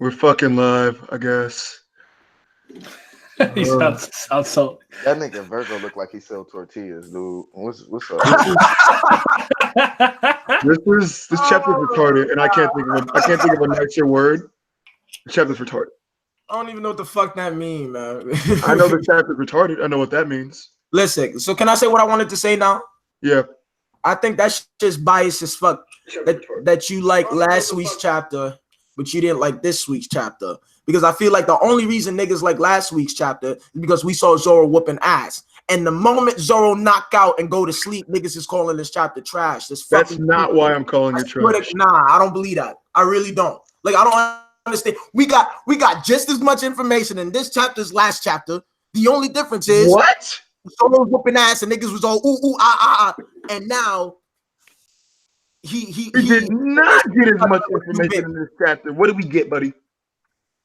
We're fucking live, I guess. He sounds so. That nigga Virgo look like he sell tortillas, dude. What's up? This chapter is retarded, and I can't think of a nicer word. The chapter's retarded. I don't even know what the fuck that mean, man. I know the chapter's retarded. I know what that means. Listen, so can I say what I wanted to say now? Yeah. I think that's just biased as fuck. That you like last week's chapter, but you didn't like this week's chapter. Because I feel like the only reason niggas like last week's chapter is because we saw Zoro whooping ass. And the moment Zoro knock out and go to sleep, niggas is calling this chapter trash. That's not why I'm calling it trash. Nah, I don't believe that. I really don't. Like, I don't understand. We got just as much information in this chapter's last chapter. The only difference is what? Zoro whooping ass and niggas was all ooh ah. And now he did not get as much information in this chapter. What did we get, buddy?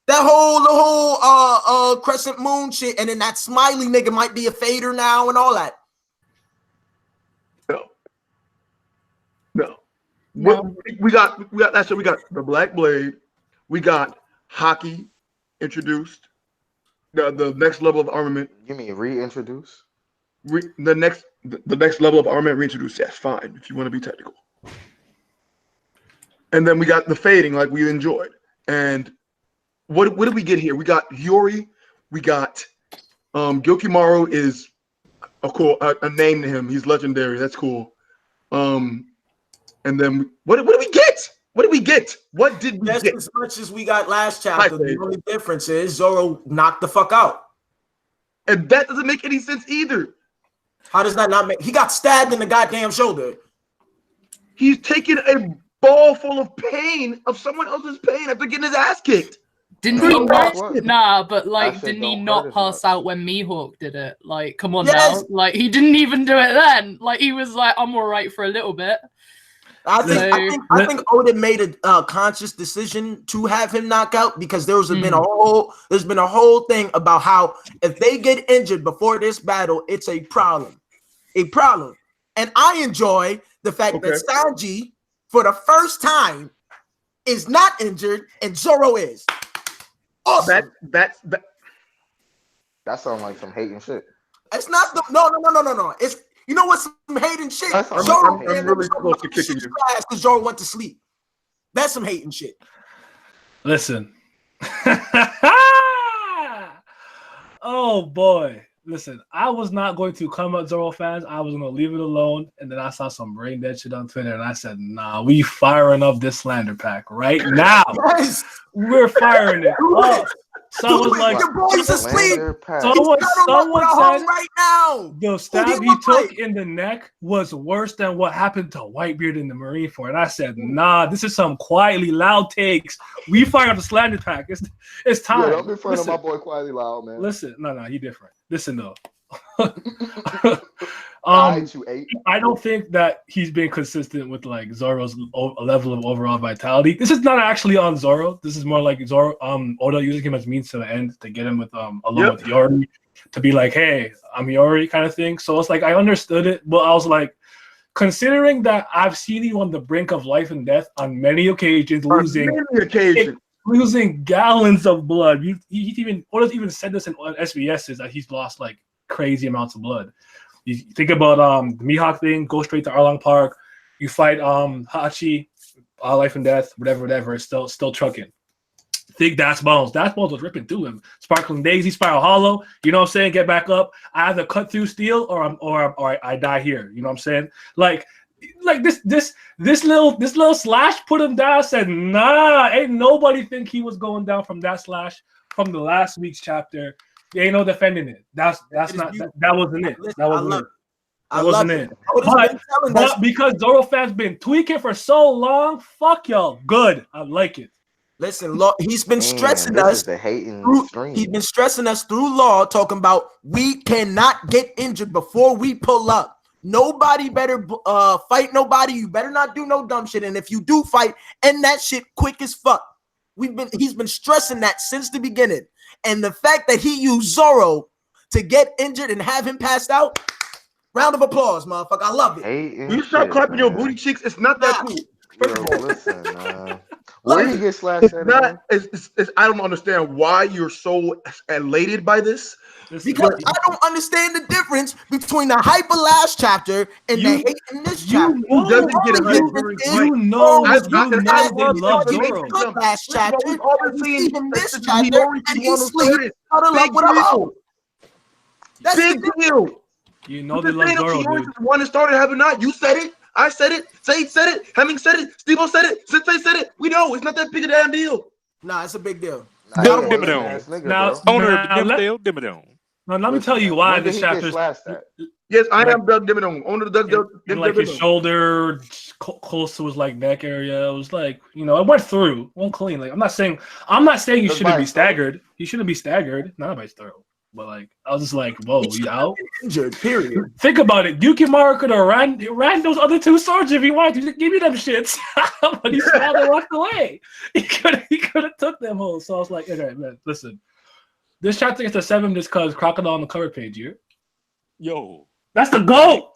That whole crescent moon shit, and then that smiley nigga might be a fader now and all that. No. We got that's what we got. The Black Blade. We got Haki introduced. The next level of armament. You mean reintroduce? The next level of armament reintroduced. Yes, fine. If you want to be technical. And then we got the fading, like we enjoyed. And what did we get here? We got Yuri. We got Gyokimaru is a name to him. He's legendary. That's cool. And then what did we get? What did we get? What did we get? As much as we got last chapter. The only difference is Zoro knocked the fuck out. And that doesn't make any sense either. How does that not make? He got stabbed in the goddamn shoulder. He's taking a ball full of pain, of someone else's pain, after getting his ass kicked. Didn't he didn't he not pass out when Mihawk did it? Like, come on now. Like, he didn't even do it then. Like, he was like, I'm all right for a little bit. I think Oda made a conscious decision to have him knock out because there's been a whole thing about how if they get injured before this battle, it's a problem. And I enjoy the fact that Sanji, for the first time, is not injured and Zoro is. Awesome. That sounds like some hating shit. It's not no. It's, you know what's some hating shit? I'm really close to kicking you. Because Zoro went to sleep. That's some hating shit. Listen. Oh boy. Listen, I was not going to come at Zoro fans. I was going to leave it alone. And then I saw some brain dead shit on Twitter. And I said, nah, we firing up this slander pack right now. Yes. We're firing it up. Someone's like, your boys asleep. Someone said right now. The stab he took in the neck was worse than what happened to Whitebeard in the Marineford. And I said, nah, this is some quietly loud takes. We fire up the slander pack. It's time. Yeah, don't be afraid of my boy Quietly Loud, man. Listen, no, he different. Listen though. I don't think that he's been consistent with like Zoro's level of overall vitality. This is not actually on Zoro. This is more like Zoro. Oda using him as means to the end to get him with along with Yori to be like, hey, I'm Yori kind of thing. So it's like I understood it, but I was like, considering that I've seen you on the brink of life and death on many occasions, losing gallons of blood. Oda's even said this in SVSs that he's lost like crazy amounts of blood. You think about the Mihawk thing, go straight to Arlong Park. You fight Hachi, life and death, whatever. It's still trucking. Think Das Bones. Das Bones was ripping through him. Sparkling Daisy, Spiral Hollow. You know what I'm saying? Get back up. I either cut through steel or I die here. You know what I'm saying? Like this little slash put him down. Said nah, ain't nobody think he was going down from that slash from the last week's chapter. There ain't no defending it. That wasn't it. That wasn't it. But because Zoro fans been tweaking for so long, fuck y'all. Good. I like it. Listen, he's been stressing us. He's been stressing us through law, talking about we cannot get injured before we pull up. Nobody better fight nobody. You better not do no dumb shit. And if you do fight, end that shit quick as fuck. He's been stressing that since the beginning. And the fact that he used Zoro to get injured and have him passed out, round of applause, motherfucker. I love it. You start clapping your booty cheeks. It's not that cool. Yo, listen, Where he gets slashed at again? I don't understand why you're so elated by this. Because I don't understand the difference between the hype of last chapter and the hate in this chapter. Who doesn't get hype? They love Zoro. Last chapter, we see him this chapter, and he sleeps out of love with a hoe. That's big deal. You know they love Zoro, dude. The one that started having not. You said it. I said it. Said said it. Hemming said it. Steve-O said it. Sensei said it. We know it's not that big a damn deal. Nah, it's a big deal. Now, let me tell you why this chapter. Yes, I am Doug Dimmadome. Owner of Doug. Like his shoulder, close to his like neck area. It was like, it went through, went clean. Like I'm not saying you shouldn't be staggered. You shouldn't be staggered. Not by throw. But like I was just like, whoa, you out? Injured. Period. Think about it. Yukimaru could have ran those other two swords if he wanted to. Give me them shits. But he smiled and walked away. He could have took them home. So I was like, okay, man, listen. This chapter gets a 7 just because Crocodile on the cover page here. Yo, that's the goal.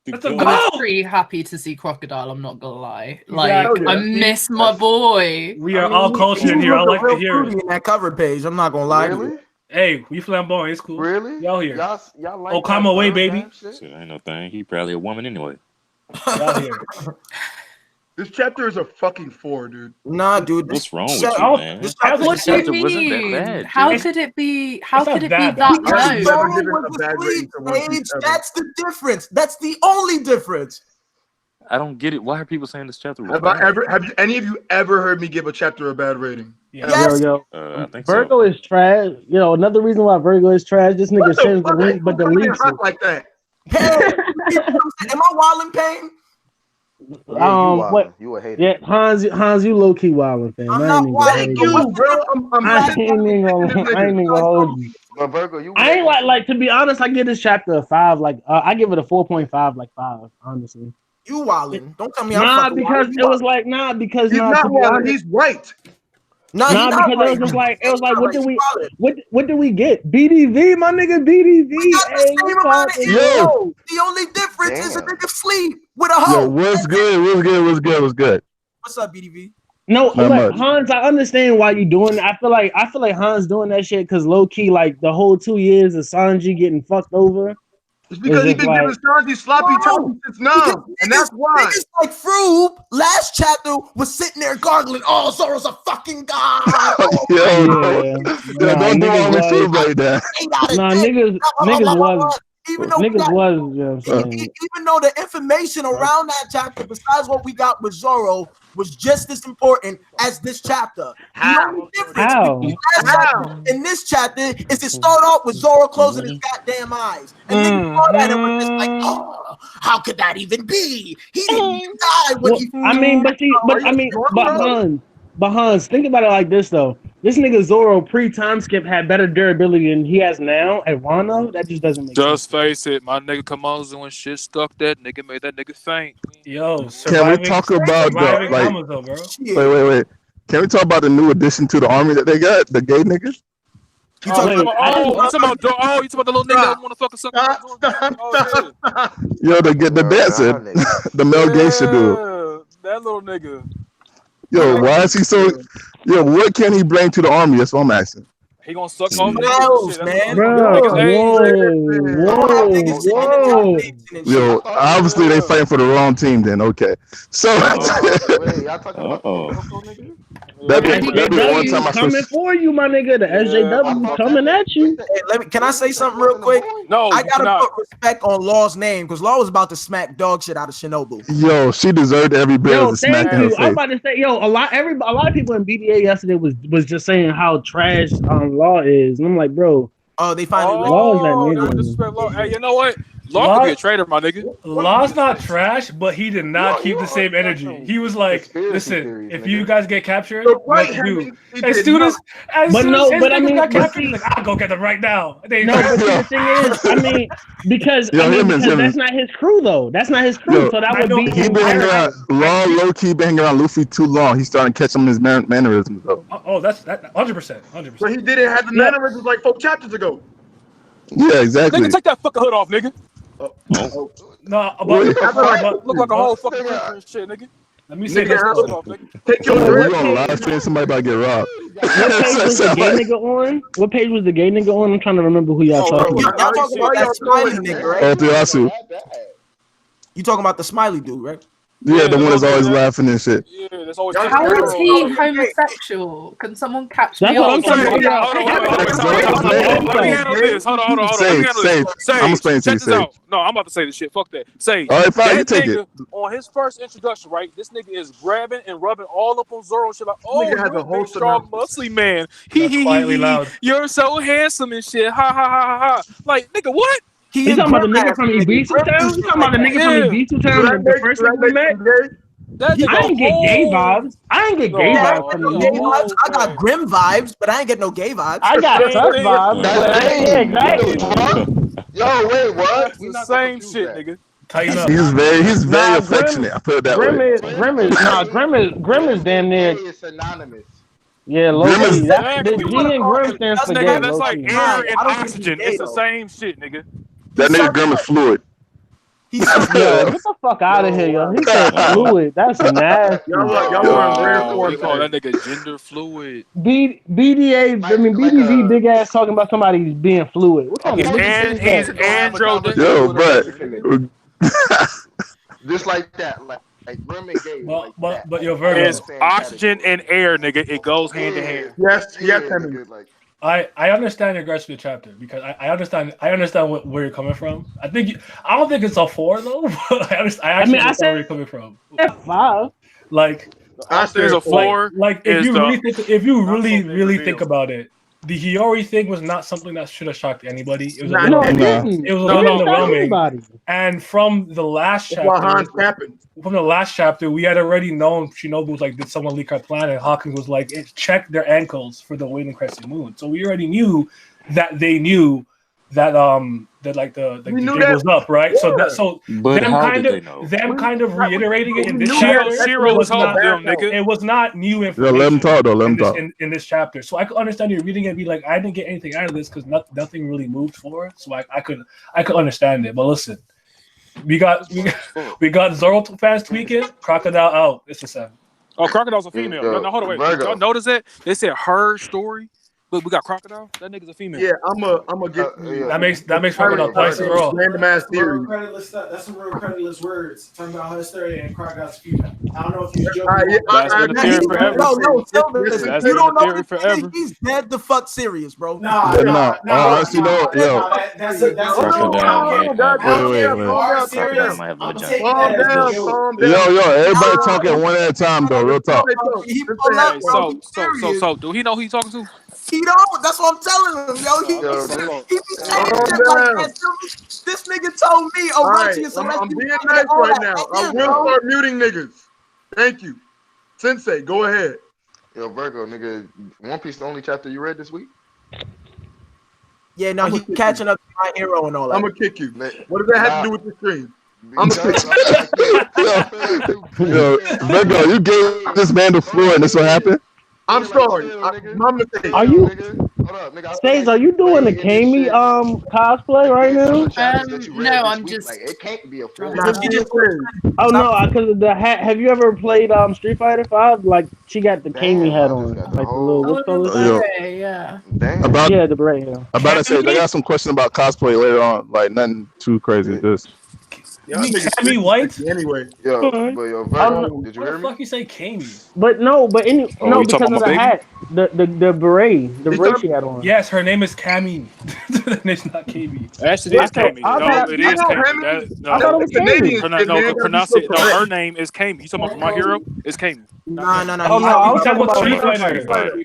That's the goal. I'm pretty happy to see Crocodile. I'm not gonna lie. Like I miss my boy. We are all cultured here. I like to hear it. In that cover page, I'm not gonna lie to you. Hey, we flamboyant. It's cool. Really? Y'all here? Y'all like Okama away, baby. Shit, ain't no thing. He probably a woman anyway. Y'all here? This chapter is a fucking 4, dude. Nah, dude. What's wrong with you, man? What do you mean? How could it be? How could it be that low? That's the difference. That's the only difference. I don't get it. Why are people saying this chapter? Have any of you ever heard me give a chapter a bad rating? Yes. I think Virgo is trash. Another reason why Virgo is trash. This nigga shares the link, but deletes it. Like that. Am I wilding, Pain? What? You a hater. Yeah, Hans, you low key wilding, fam. I'm not wilding, bro. I ain't even gonna hold you. But Virgo, I ain't like to be honest. I give this chapter a 5. Like I give it a 4.5, like 5. Honestly. You wilding? Don't tell me I'm because it was like because he's not wilding. He's right. Because it was like what did we get? BDV, my nigga, BDV. The only difference is a nigga sleep with a hoe. Yo, what's good? What's up, BDV? No, like, Hans, I understand why you doing it. I feel like Hans doing that shit because low key, like the whole 2 years of Sanji getting fucked over. It's because he's been giving Sanji sloppy toes since now, and that's why. Niggas like Froob last chapter was sitting there gargling. Oh, Zoro's a fucking god. Don't do all this shit like that. Nah, niggas was. Even though the information around that chapter, besides what we got with Zoro, was just as important as this chapter. The only difference between in this chapter is it start off with Zoro closing his goddamn eyes, and then you thought at him and just like, oh, how could that even be? He didn't even die when he. But Hans, think about it like this though. This nigga Zoro pre-time skip had better durability than he has now at Wano. That just doesn't make sense. Just face it, my nigga Kamoza when shit stuck that nigga made that nigga faint. Yo, can we talk about wait. Can we talk about the new addition to the army that they got? The gay niggas? You talking about the little nigga that wanna fuck something? Yo, the dancer, the male geisha dude. That little nigga. Yo, why is he so? Yo, what can he bring to the army? That's what I'm asking. He gonna suck all the man. Whoa. Yo, obviously they fighting for the wrong team. Then okay, so that'd be one time I coming for you, my nigga. The SJW coming at you. Can I say something real quick? No, I gotta put respect on Law's name because Law was about to smack dog shit out of Shinobu. Yo, she deserved every bit of the smack. I'm about to say, a lot of people in BDA yesterday was just saying how trash Law is, and I'm like, bro. Oh, they finally Law is that nigga. Law. Hey, you know what? Law could be a traitor, my nigga. Law's not trash, but he did not keep the same energy. He was like, listen, if you guys get captured, what to do? As soon as his niggas got captured, he's like, I'll go get them right now. But the thing is, because that's not his crew, though. That's not his crew, so that would be... He been hanging around, low-key been hanging around Luffy too long. He's starting to catch some of his mannerisms, though. That's 100%. But he didn't have the mannerisms like 4 chapters ago. Yeah, exactly. Nigga, take that fucking hood off, nigga. No, look like a whole fucking shit, nigga. Let me say this. Take your drink. On live stream, somebody about to get robbed. What page was the gay nigga on? What page was the gay nigga on? I'm trying to remember who y'all talking about. Y'all talking about that smiley nigga, right? Oh, Thiasu. You talking about the smiley dude, right? Yeah, the one that's always laughing and shit. Yeah, that's always. How is he homosexual? Can someone catch me what I'm up? talking about. Let me handle this. Hold on. Let me handle this. I'm explaining to you. Check this out. No, I'm about to say this shit. Fuck that. Say. All right, fine. You that take nigga, it. on his first introduction, right? This nigga is grabbing and rubbing all up on Zoro and shit like, oh, Nigga has you're a whole big, strong, muscly man. Quietly loud. You're so handsome and shit. Ha ha ha ha. Like, nigga, what? You talking about the nigga from Ibisu Town? You talking about the nigga from Ibisu Town? The first nigga we met? I ain't get gay vibes. I ain't get gay vibes from the I got grim vibes, but I ain't get no gay vibes. I got tough vibes. Yeah, exactly. Yo, wait, what? It's the same shit, nigga. Tighten up. He's very affectionate. I put it that way. Grim is damn near. It's synonymous. Yeah, low key. The G and Grim stands for gay. That's like air and oxygen. It's the same shit, nigga. That nigga Grim is fluid. Yo, get the fuck out of here, yo. He said fluid. That's nasty. Y'all were rare for call that nigga gender fluid. BDA, I mean BDV big ass talking about somebody being fluid. What kind of he's andro. Yo, but just like that, like Grim and gay. But your Virgo is oxygen and air, nigga. It goes hand in hand. Yes, I understand your grudge to the chapter because I understand where you're coming from. I don't think it's a 4 though. But I actually understand where you're coming from. 5. Like there's a 4. Like if you really think about it, the Hiyori thing was not something that should have shocked anybody. It was a little underwhelming. And from the last chapter, we had already known Shinobu was like, did someone leak our plan? And Hawkins was like, check their ankles for the waning crescent moon. So we already knew that they knew that like the gig was up, right? Yeah. But them kind of reiterating it in this chapter. It was not new information. Let him talk though. Let him talk in this chapter. So I could understand you reading it and be like, I didn't get anything out of this because nothing really moved forward. So I could understand it. But listen, we got Zoro fans tweaking, Crocodile out. It's a 7. Oh, Crocodile's a female. No, hold on, wait. Y'all notice that? They said her story. But we got Crocodile. That nigga's a female. Yeah, I'm a get. That makes Crocodile twice in a row. Random ass theory. That's some real creditless words. Talking about her story and Crocodile's female. I don't know if you're joking. That's been a theory forever. No, you don't know forever. He's dead the fuck serious, bro. Nah. Honestly, no. Yo. That's Yo, everybody talking one at a time, though. Real talk. So, do he know who he's talking to? He don't. That's what I'm telling him, yo. He be saying shit like that. This nigga told me, I'm being nice right now. I will start muting niggas. Thank you. Sensei, go ahead. Yo, Virgo, nigga, One Piece the only chapter you read this week? Yeah, no, he's catching up to My Hero and all that. I'm gonna kick you. What does that have to do with the stream? I'm gonna kick you. Yo, Virgo, you gave this man the floor and this what happened? I'm sorry. My mistake. Are you? Stage, are you doing the Kami cosplay right now? No, I'm just. Like, it can't be a full. Oh no, because the hat. Have you ever played Street Fighter 5? Like she got the Kami hat on, like the little. Yeah. The beret. Yeah. About to say, I got some question about cosplay later on. Like nothing too crazy. Just. Kami White? Anyway. Yo, Virgo, did you hear me? What the fuck you say Kami? But because of the hat. The beret. The beret she had on. Yes, her name is Kami. Her name's not Kami. Actually, it is Kami. No, it is Kami. I thought it was Kami. Pronounce it. No, her name is Kami. You talking about My Hero? It's Kami. No. Oh, no, I was talking about Street Fighter.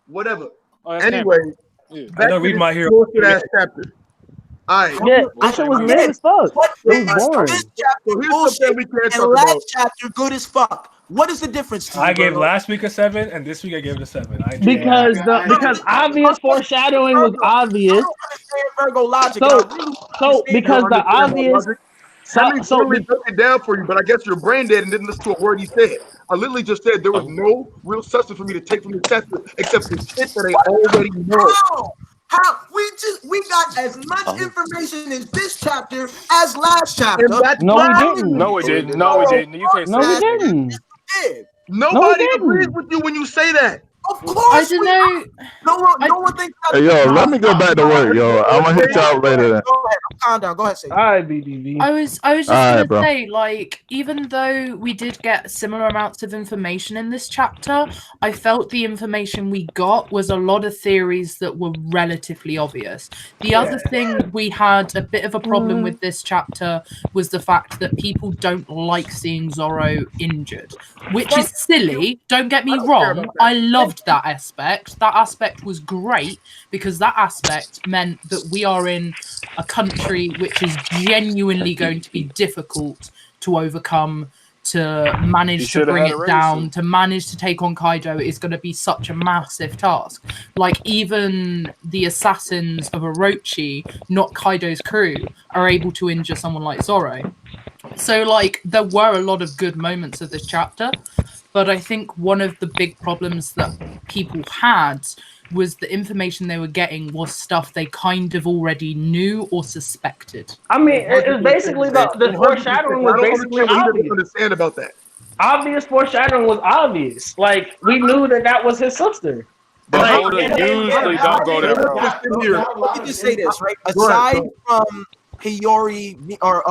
Whatever. Anyway. I don't read My Hero. Chapter. Yeah, that shit was mad as fuck. It was boring. This chapter bullshit and last chapter good as fuck. What is the difference? I gave last week a 7, and this week I gave it a 7. Because obvious foreshadowing was obvious. Virgo logic. So because the obvious. So we broke it down for you, but I guess you're brain dead and didn't listen to a word he said. I literally just said there was no real substance for me to take from the chapter except the shit that I already know. How we got as much information in this chapter as last chapter. No, we didn't. No, we didn't. No, we didn't. You can't say we didn't. Nobody agrees with you when you say that. Of course, I don't know. No one thinks. Hey, yo, let me go back to work, yo. I'm gonna hit y'all later. Then. Go ahead, calm down. Go ahead, say. All right, BDB. I was just gonna say, like, even though we did get similar amounts of information in this chapter, I felt the information we got was a lot of theories that were relatively obvious. The other thing we had a bit of a problem with this chapter was the fact that people don't like seeing Zoro injured, which is silly. Don't get me wrong. I loved that aspect. That aspect was great because that aspect meant that we are in a country which is genuinely going to be difficult to overcome, to manage to bring it down, to manage to take on Kaido is going to be such a massive task. Like, even the assassins of Orochi, not Kaido's crew, are able to injure someone like Zoro. So, like, there were a lot of good moments of this chapter, but I think one of the big problems that people had was the information they were getting was stuff they kind of already knew or suspected. I mean, it's basically the foreshadowing was basically obvious. Understand about that? Obvious foreshadowing was obvious. Like, we knew that was his sister. But Oda usually don't go there. Let me just say this, right? Aside from Hiyori, or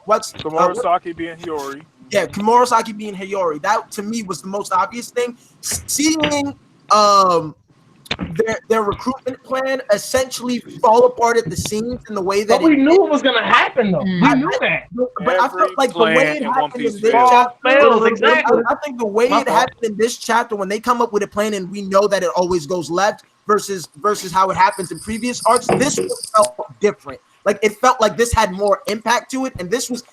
what's Komurasaki being Hiyori. Yeah, Komurasaki being Hiyori. That to me was the most obvious thing. Seeing their recruitment plan essentially fall apart at the seams in the way that. But we knew it was gonna happen, though. We knew that. But I felt like the way it happened in this chapter, exactly. I think the way it happened in this chapter, when they come up with a plan and we know that it always goes left versus how it happens in previous arcs, this one felt different. Like, it felt like this had more impact to it, and this is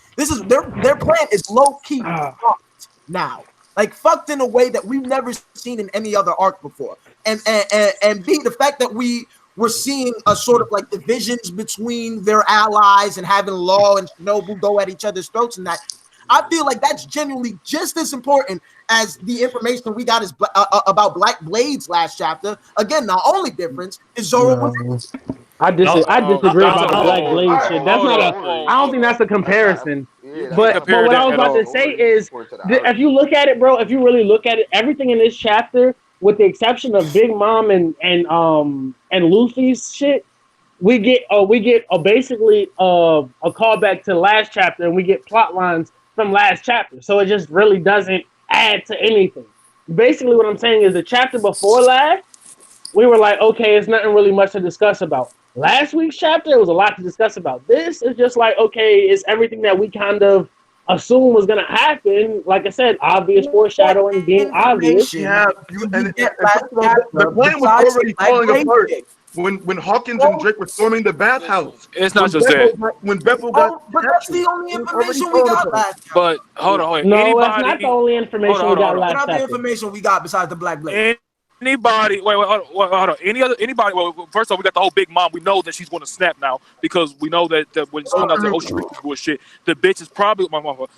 their plan is low key fucked now. Like, fucked in a way that we've never seen in any other arc before. And B, the fact that we were seeing a sort of like divisions between their allies and having Law and Shinobu go at each other's throats, and that I feel like that's genuinely just as important as the information we got about Black Blades last chapter. Again, the only difference is Zoro was. I disagree about the Black Blade shit. That's not I don't think that's a comparison. But what I was about to say is, if you look at it, bro, if you really look at it, everything in this chapter, with the exception of Big Mom and Luffy's shit, we get basically a callback to last chapter, and we get plot lines from last chapter. So it just really doesn't add to anything. Basically, what I'm saying is the chapter before last, we were like, okay, it's nothing really much to discuss about. Last week's chapter, there was a lot to discuss about. This is just like, okay, it's everything that we kind of assumed was going to happen. Like I said, obvious foreshadowing being obvious. Yeah, the plan was already falling apart when Hawkins and Drake were storming the bathhouse. It's not just that. When Beppo got but that's the only information we got last time. But hold on. No, it's not the only information we got last time. Not the information we got besides the Black Blade. Anybody? Wait, hold on. Anybody? Well, first off, we got the whole Big Mom. We know that she's going to snap now because we know that when it's coming out to Ocean bullshit, the bitch is probably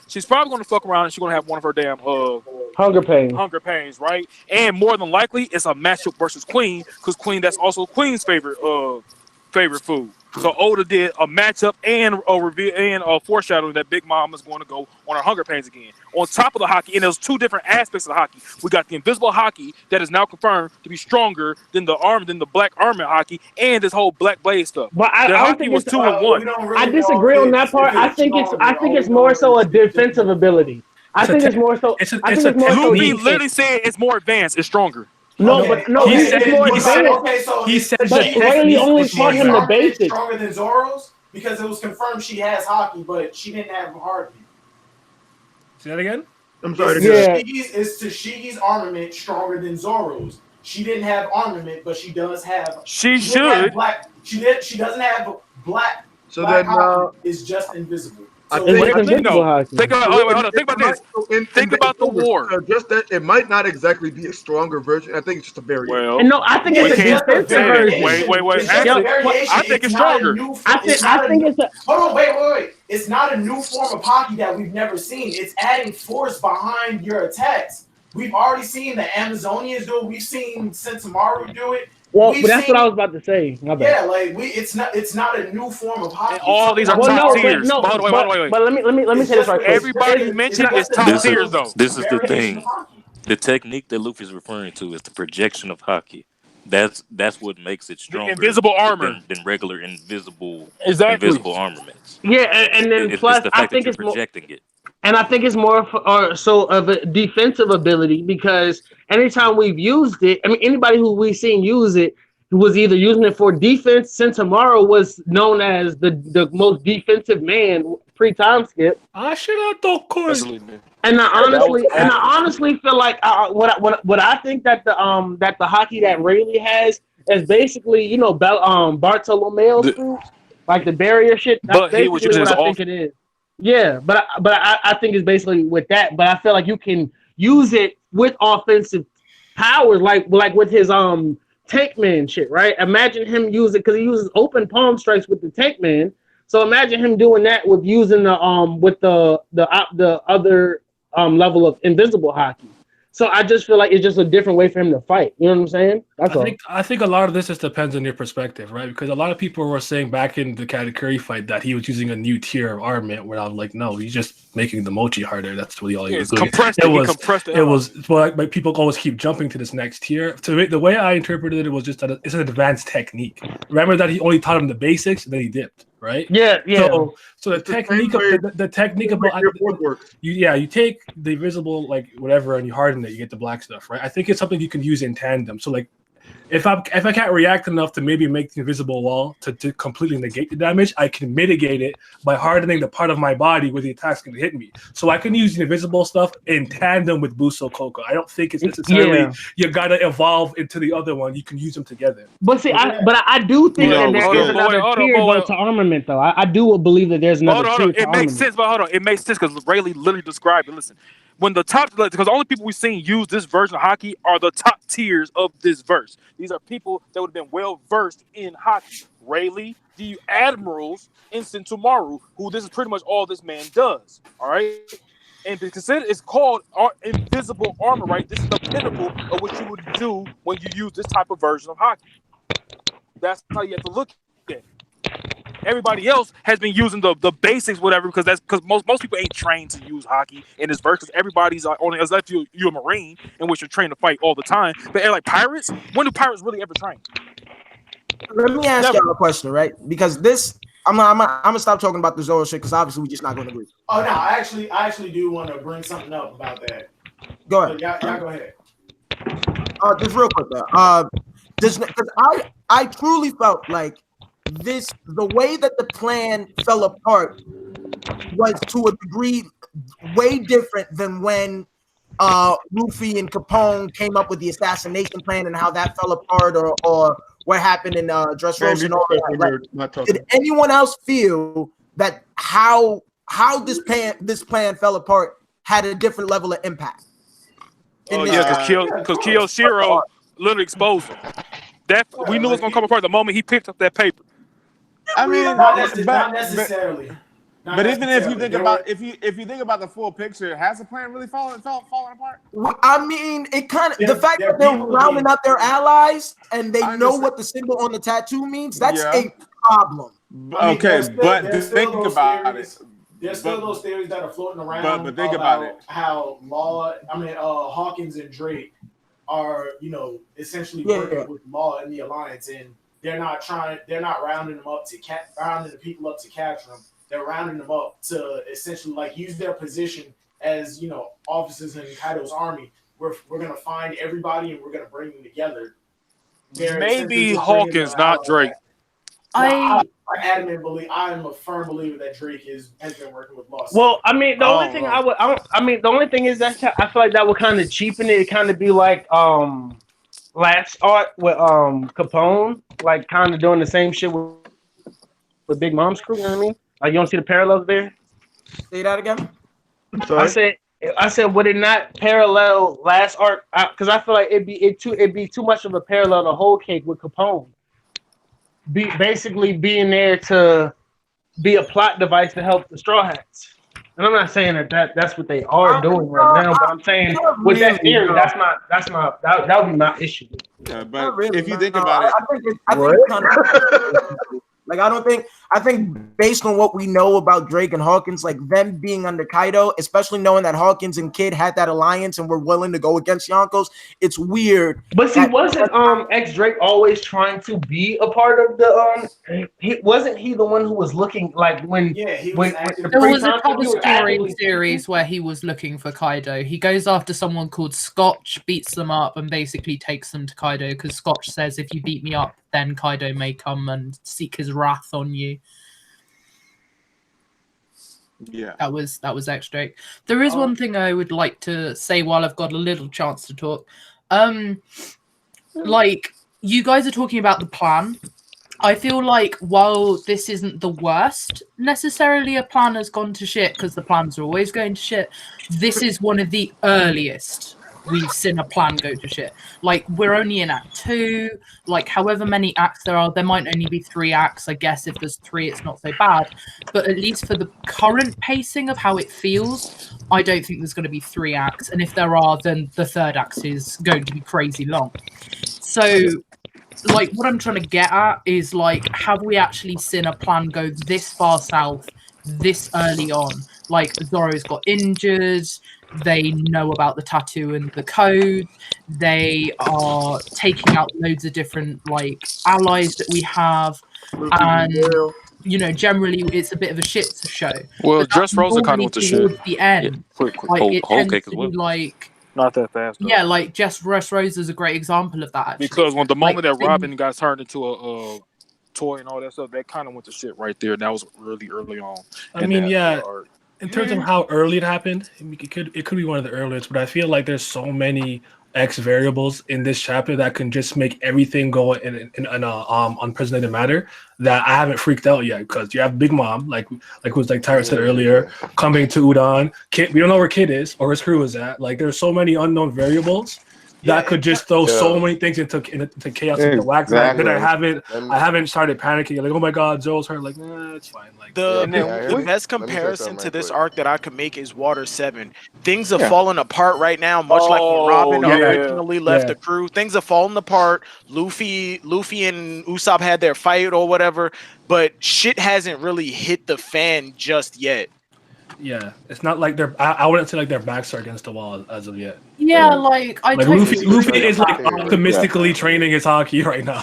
she's probably going to fuck around and she's going to have one of her damn hunger pains, right? And more than likely, it's a matchup versus Queen because Queen, that's also Queen's favorite food. So Oda did a matchup and a reveal and a foreshadowing that Big Mom is going to go on her hunger pains again. On top of the Haki, and there's two different aspects of the Haki. We got the invisible Haki that is now confirmed to be stronger than the black armor Haki, and this whole Black Blade stuff. But I don't think it's 2 and 1. I disagree on that part. I think it's more so a defensive ability. I think it's more so. Luffy literally said it's more advanced, it's stronger. No, but no, he said but Rayleigh only taught him the basics. Stronger than Zoro's because it was confirmed she has Haki, but she didn't have Haki. Say that again. I'm sorry. Is Tashigi's armament stronger than Zoro's? She didn't have armament, but she does have. She should. She doesn't have black. So black then Haki is just invisible. I think about this. Think about the war. Just that it might not exactly be a stronger version. I think it's just a variation. Well, no, I think it's a defensive version. Wait. I think it's stronger. I think it's a. Hold on, wait. It's not a new form of Haki that we've never seen. It's adding force behind your attacks. We've already seen the Amazonians do it. We've seen Sentomaru do it. Well, but that's what I was about to say. My bad. Yeah, like it's not a new form of Haki. And all these are top tiers. But wait. But let me say this right quick. Everybody you mentioned is top tiers, though. This is the thing. The technique that Luffy's referring to is the projection of Haki. That's what makes it stronger. Invisible armor than regular invisible armaments. Yeah, and then plus it's the fact that you're projecting it. And I think it's more of a defensive ability because anytime we've used it, I mean, anybody who we've seen use it was either using it for defense. Sentomaru was known as the most defensive man pre-time skip. And I honestly feel like what I think that the Haki that Rayleigh has is basically Bartolomeo's fruit, like the barrier shit. That's but he was basically using what I think it is. Yeah, but I think it's basically with that. But I feel like you can use it with offensive powers, like with his Tankman shit, right? Imagine him use it because he uses open palm strikes with the Tankman. So imagine him doing that with using the other level of invisible Haki. So I just feel like it's just a different way for him to fight. You know what I'm saying? I think a lot of this just depends on your perspective, right? Because a lot of people were saying back in the Katakuri fight that he was using a new tier of armament. Where I was like, no, he's just making the mochi harder. That's really all he was doing. It was but people always keep jumping to this next tier. So the way I interpreted it was just that it's an advanced technique. Remember that he only taught him the basics, and then he dipped. Right? Yeah. So the technique about you take the invisible like whatever and you harden it, you get the black stuff, right? I think it's something you can use in tandem. So like if I can't react enough to maybe make the invisible wall to completely negate the damage, I can mitigate it by hardening the part of my body where the attack's going to hit me. So I can use the invisible stuff in tandem with Buso Koko. I don't think it's necessarily you got to evolve into the other one. You can use them together. But see, I do think that there is another tier to armament, though. I do believe that there's another tier to armament. It makes sense, but hold on. It makes sense because Rayleigh literally described it. Listen. When the top, because the only people we've seen use this version of Haki are the top tiers of this verse. These are people that would have been well versed in Haki. Rayleigh, the admirals, and Sentomaru, who this is pretty much all this man does. All right, and because it's called invisible armor, right? This is the pinnacle of what you would do when you use this type of version of Haki. That's how you have to look at it. Everybody else has been using the basics, whatever, because most people ain't trained to use Haki in this verse. Because everybody's only as if you're a Marine, in which you're trained to fight all the time. But like pirates, when do pirates really ever train? Let me ask y'all a question, right? Because this, I'm gonna stop talking about the Zoro shit because obviously we're just not going to agree. Oh no, I actually do want to bring something up about that. Go ahead. Y'all go ahead. Just real quick though. Because I truly felt like the way that the plan fell apart was to a degree way different than when Luffy and Capone came up with the assassination plan and how that fell apart or what happened in Dressrosa and all that. Like, did anyone else feel that how this plan fell apart had a different level of impact? Because Kiyoshiro literally exposed him. That we knew it was gonna come apart the moment he picked up that paper. I mean, not necessarily. But even if you think about if you think about the full picture, has the plan really fallen apart? I mean, it kind of the fact that they're rounding up their allies and they know what the symbol on the tattoo means. That's a problem. Okay, but think about it. There's still those theories that are floating around. But think about it. How Hawkins and Drake are, essentially working with Law in the alliance, and they're not rounding them up rounding the people up to capture them. They're rounding them up to essentially use their position as officers in Kaido's army. We're gonna find everybody and we're gonna bring them together. Maybe Hawkins, not Drake. I'm a firm believer that Drake has been working with Law. Well, I mean, the only thing is that I feel like that would kind of cheapen it. It kind of be like last art with Capone, like kind of doing the same shit with Big Mom's crew. You know what I mean? Like, you don't see the parallels there? Say that again. I said, would it not parallel last art? Because I feel like it'd be too much of a parallel to Whole Cake with Capone. Basically being there to be a plot device to help the Straw Hats. And I'm not saying that's what they are doing right now, but I'm saying with that theory, that would be my issue. Yeah, but Not really, if you think about it, I think kind of like I think based on what we know about Drake and Hawkins, like them being under Kaido, especially knowing that Hawkins and Kid had that alliance and were willing to go against Yonkos, it's weird. But see, wasn't ex Drake always trying to be a part of the wasn't he the one who was looking like when there was a cover story series where he was looking for Kaido. He goes after someone called Scotch, beats them up, and basically takes them to Kaido because Scotch says, if you beat me up, then Kaido may come and seek his wrath on you. Yeah, that was X Drake. There is one thing I would like to say while I've got a little chance to talk. Like, you guys are talking about the plan. I feel like while this isn't the worst necessarily a plan has gone to shit, because the plans are always going to shit, this is one of the earliest we've seen a plan go to shit. Like, we're only in Act 2, like, however many acts there are, there might only be 3 acts. I guess if there's 3, it's not so bad. But at least for the current pacing of how it feels, I don't think there's going to be 3 acts. And if there are, then the 3rd act is going to be crazy long. So, like, what I'm trying to get at is, like, have we actually seen a plan go this far south this early on? Like, Zoro's got injured, they know about the tattoo and the code, they are taking out loads of different, like, allies that we have, and, you know, generally it's a bit of a shit show. Well, Dress Rosa kind of went to shit. Towards the end, like, it tends to be, like... Not that fast, though. Yeah, like, Jess Rose is a great example of that, actually. Because when the moment like, that Robin got turned into a toy and all that stuff, that kind of went to shit right there. That was really early on. I mean, yeah, in terms of how early it happened, it could be one of the earliest, but I feel like there's so many X variables in this chapter that can just make everything go in an unprecedented manner that I haven't freaked out yet, because you have Big Mom, like was like Tyra said earlier, coming to Udon. Kid, we don't know where Kid is or his crew is at. Like, there's so many unknown variables that could just throw so many things into chaos and whack that I haven't started panicking. Like, oh my God, Zoro's hurt. Like, nah, it's fine. Like, the best comparison to this arc that I could make is Water 7. Things are falling apart right now, much like when Robin originally left the crew. Things are falling apart. Luffy and Usopp had their fight or whatever, but shit hasn't really hit the fan just yet. Yeah, it's not like I wouldn't say like their backs are against the wall as of yet. Yeah, like I Luffy is like optimistically training his Haki right now.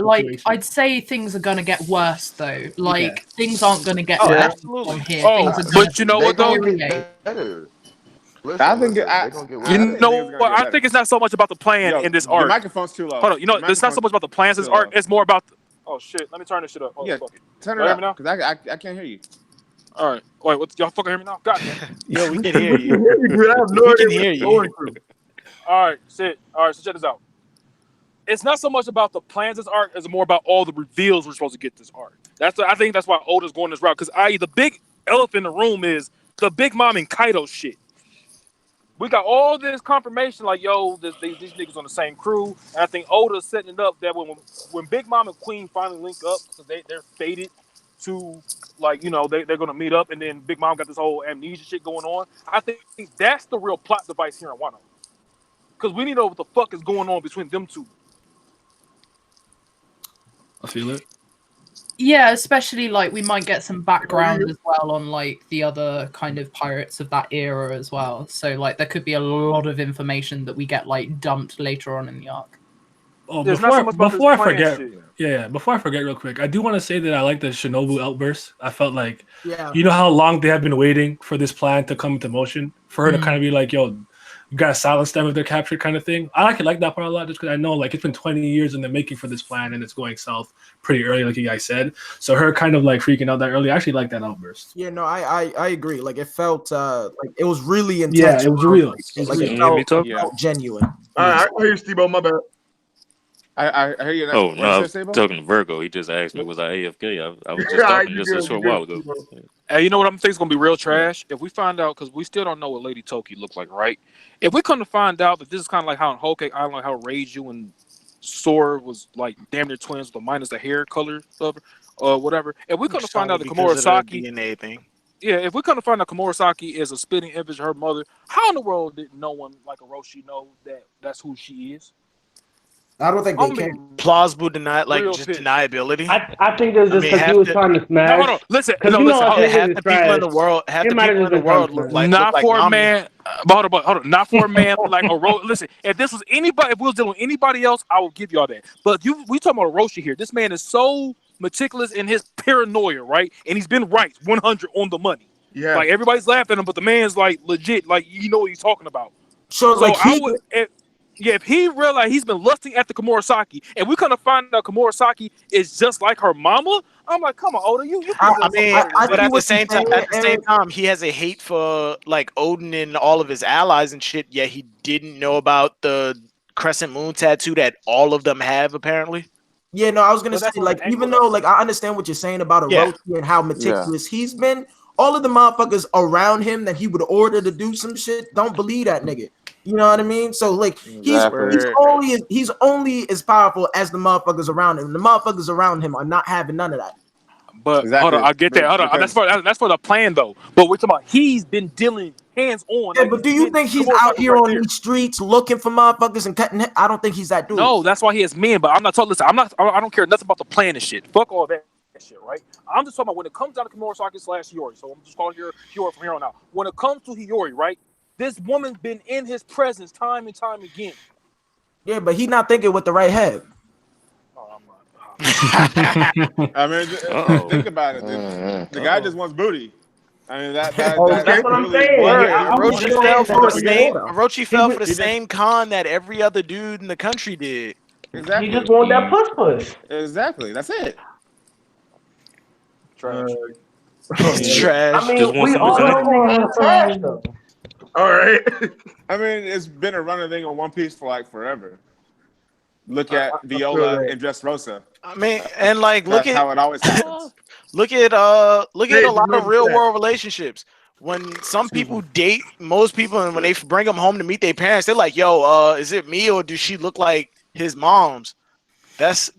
Like I'd say things are gonna get worse though. Like things aren't gonna get better from here. But you know what though? I think I think it's not so much about the plan in this arc. Your microphone's too low. Hold on, it's not so much about the plans in this arc. It's more about. Oh shit! Let me turn this shit up. Turn it up because I can't hear you. All right. Wait, what? Y'all fucking hear me now? God damn. Yo, we can hear you. We can hear you. All right, sit. All right, so check this out. It's not so much about the plans this arc, it's more about all the reveals we're supposed to get this arc. I think that's why Oda's going this route, because the big elephant in the room is the Big Mom and Kaido shit. We got all this confirmation, like, yo, these niggas on the same crew, and I think Oda's setting it up that when Big Mom and Queen finally link up, because they're fated to, like, you know, they're gonna meet up, and then Big Mom got this whole amnesia shit going on. I think that's the real plot device here in Wano, because we need to know what the fuck is going on between them two. I feel it. Yeah, especially like we might get some background as well on like the other kind of pirates of that era as well. So like there could be a lot of information that we get like dumped later on in the arc. Oh, before I forget, before I forget real quick, I do want to say that I like the Shinobu outburst. I felt like, you know how long they have been waiting for this plan to come into motion, for her to kind of be like, yo, you gotta silence them if they're captured kind of thing. I like that part a lot, just because I know like it's been 20 years in the making for this plan and it's going south pretty early, like you guys said. So her kind of like freaking out that early, I actually like that outburst. Yeah, no, I agree. Like it felt like it was really intense. Yeah, it was real. It felt genuine. All right, I hear Steve-O, my bad. I hear you. Oh no, I was talking to Virgo. He just asked me, was I AFK? I was just talking just a short while ago. Hey, you know what I'm thinking is gonna be real trash? If we find out, because we still don't know what Lady Toki looked like, right? If we come to find out that this is kind of like how in Whole Cake Island, how Reiju and Sora was like damn near twins, but minus the hair color stuff or whatever. If we come to find out that Komurasaki DNA thing. Yeah, if we come to find out Komurasaki is a spitting image of her mother, how in the world did no one like Orochi know that that's who she is? I don't think they can. Plausible deniability. I think it's just because he was trying to smash. No, hold on. Listen. Because half the people in the world, look like a man. Hold on. Not for a man like a Orochi. Listen, if this was anybody, if we was dealing with anybody else, I would give y'all that. But we talking about Orochi here. This man is so meticulous in his paranoia, right? And he's been right 100 on the money. Yeah. Like everybody's laughing at him, but the man's like legit, like you know what he's talking about. So like if he realized he's been lusting at the Komurasaki, and we kind of find out Komurasaki is just like her mama, I'm like, come on, Oda, you. But at the same time, he has a hate for like Odin and all of his allies and shit. Yet he didn't know about the crescent moon tattoo that all of them have apparently. Yeah, no, I was gonna say like even though like I understand what you're saying about Orochi and how meticulous he's been, all of the motherfuckers around him that he would order to do some shit don't believe that nigga. You know what I mean? So like he's only as powerful as the motherfuckers around him. The motherfuckers around him are not having none of that. But hold on, I get that. Hold on, that's for the plan though. But we're talking about he's been dealing hands on. Yeah, but do you think he's out here on these streets looking for motherfuckers and cutting? I don't think he's that dude. No, that's why he has men. But I'm not talking. Listen, I don't care nothing about the plan and shit. Fuck all that shit, right? I'm just talking about when it comes down to Komurasaki / Hiyori. So I'm just calling her Hiyori from here on out. When it comes to Hiyori, right? This woman's been in his presence time and time again. Yeah, but he's not thinking with the right head. I mean, think about it. The guy just wants booty. I mean, that's what I'm saying. Orochi fell for the same con that every other dude in the country did. Exactly. He just wanted that push. Exactly. That's it. Trash. It's trash. I mean, we all know trash though. All right. I mean, it's been a running thing on One Piece for like forever. Look at Viola and Dressrosa. I mean, and like look at how it always happens. Look at a lot of real world relationships. When some people date most people, and when they bring them home to meet their parents, they're like, "Yo, is it me or does she look like his mom's?" That's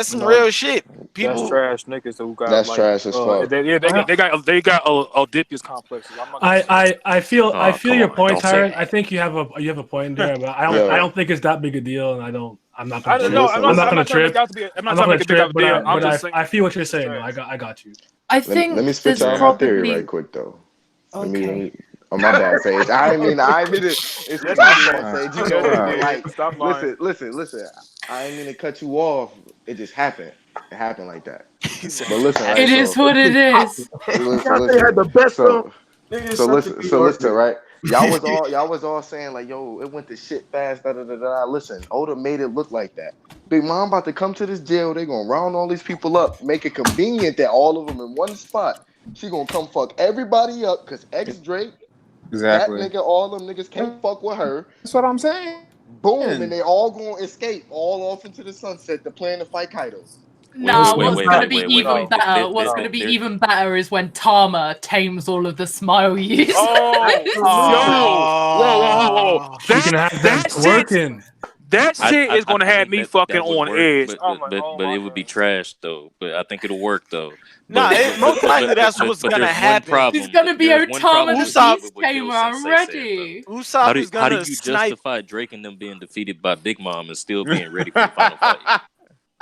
some real shit. People, that's trash niggas who got that's trash as fuck. They got Oedipus complexes. I feel your point, Tyron. I think you have a point there, but I don't think it's that big a deal, and I'm not gonna trip. I feel what you're saying. I got you. I think let me spit out my theory right quick though. Okay. Let me oh my bad, Sage. I mean it. It's my fault, Sage. You know, like, listen. I ain't mean to cut you off. It just happened. It happened like that. But listen, right, it is what it is. So listen, right? Y'all was all saying like, yo, it went to shit fast. Listen, Oda made it look like that. Big Mom about to come to this jail. They gonna round all these people up, make it convenient that all of them in one spot. She gonna come fuck everybody up because ex Drake, that nigga, all them niggas can't fuck with her. That's what I'm saying. Boom, and they all gonna escape all off into the sunset to plan to fight Kaido. No, what's going to be even better? What's going to be even better is when Tama tames all of the smile users. Whoa! You can have that working. That shit is going to have me fucking on edge. But it would be trash though. But I think it'll work though. No, most likely that's what's going to happen. He's going to be Otama the Beast Tamer. I'm ready. How do you justify Drake and them being defeated by Big Mom and still being ready for the final fight?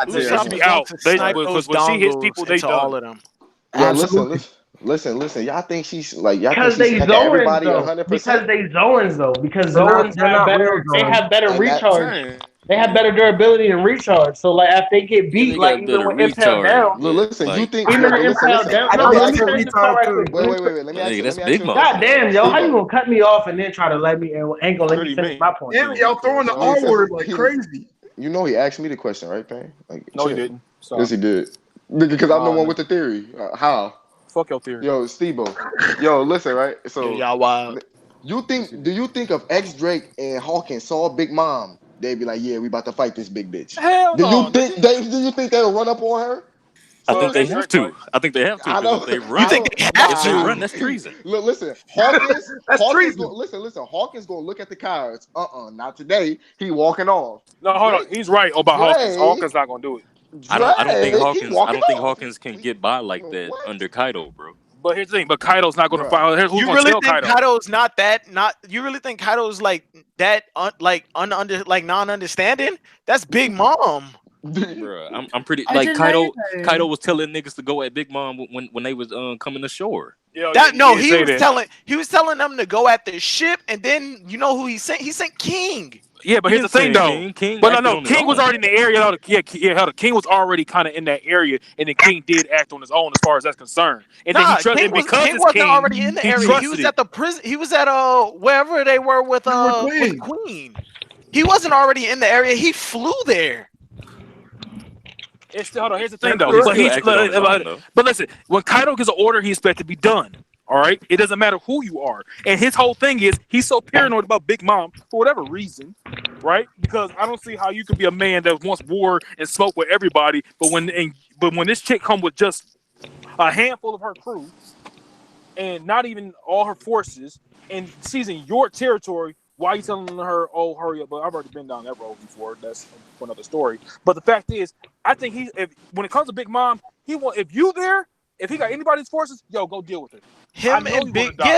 Usopp be out. Because when she hits people, they all of them. Yeah, listen. Y'all think she's like because they Zoans because they Zoans though. Because Zoans have better. They have better recharge. They have better durability and recharge. So like if they get beat, like even with Impale down. Listen, you think even Impale down? No, let me finish the part right quick. Wait. Let me ask you. That's Big Mom. God damn, yo, how you gonna cut me off and then try to let me finish my point? Damn, y'all throwing the R word like crazy. You know he asked me the question, right, Payne? Like, no, he didn't. Sorry. Yes, he did. Because I'm the one with the theory. How? Fuck your theory. Yo, Steve-O. Yo, listen, right? So y'all wild. Do you think if X Drake and Hawkins saw Big Mom, they'd be like, yeah, we about to fight this big bitch? Hell no. Do you think they'll run up on her? I think they have to. I think they have to. If they run, that's treason. Look, listen, Hawkins. That's treason. Listen. Hawkins gonna look at the cards. Not today. He walking off. No, hold on. He's right about Hawkins. Hawkins not gonna do it. I don't think Hawkins can get by like that under Kaido, bro. But here's the thing. But Kaido's not going to follow. Who's You going really to tell think Kaido? Kaido's not that? Not you really think Kaido's like that? Non-understanding? That's Big Mom. Bruh, I'm pretty like Kaido. Kaido was telling niggas to go at Big Mom when they was coming ashore. He was telling them to go at the ship, and then you know who he sent? He sent King. Yeah, but here's the thing, though. King King was already in the area. The King was already kind of in that area, and then King did act on his own as far as that's concerned. And then he trusted, King wasn't already in the area. He was at the prison. He was at wherever they were with Queen. He wasn't already in the area. He flew there. Here's the thing, though. But listen, when Kaido gets an order, he expects to be done. All right, it doesn't matter who you are, and his whole thing is he's so paranoid about Big Mom for whatever reason, right? Because I don't see how you could be a man that wants war and smoke with everybody, but when this chick come with just a handful of her crew and not even all her forces, and she's in your territory, why are you telling her, "Oh, hurry up"? But I've already been down that road before. That's for another story. But the fact is, I think when it comes to Big Mom, if he got anybody's forces, yo, go deal with it. Him and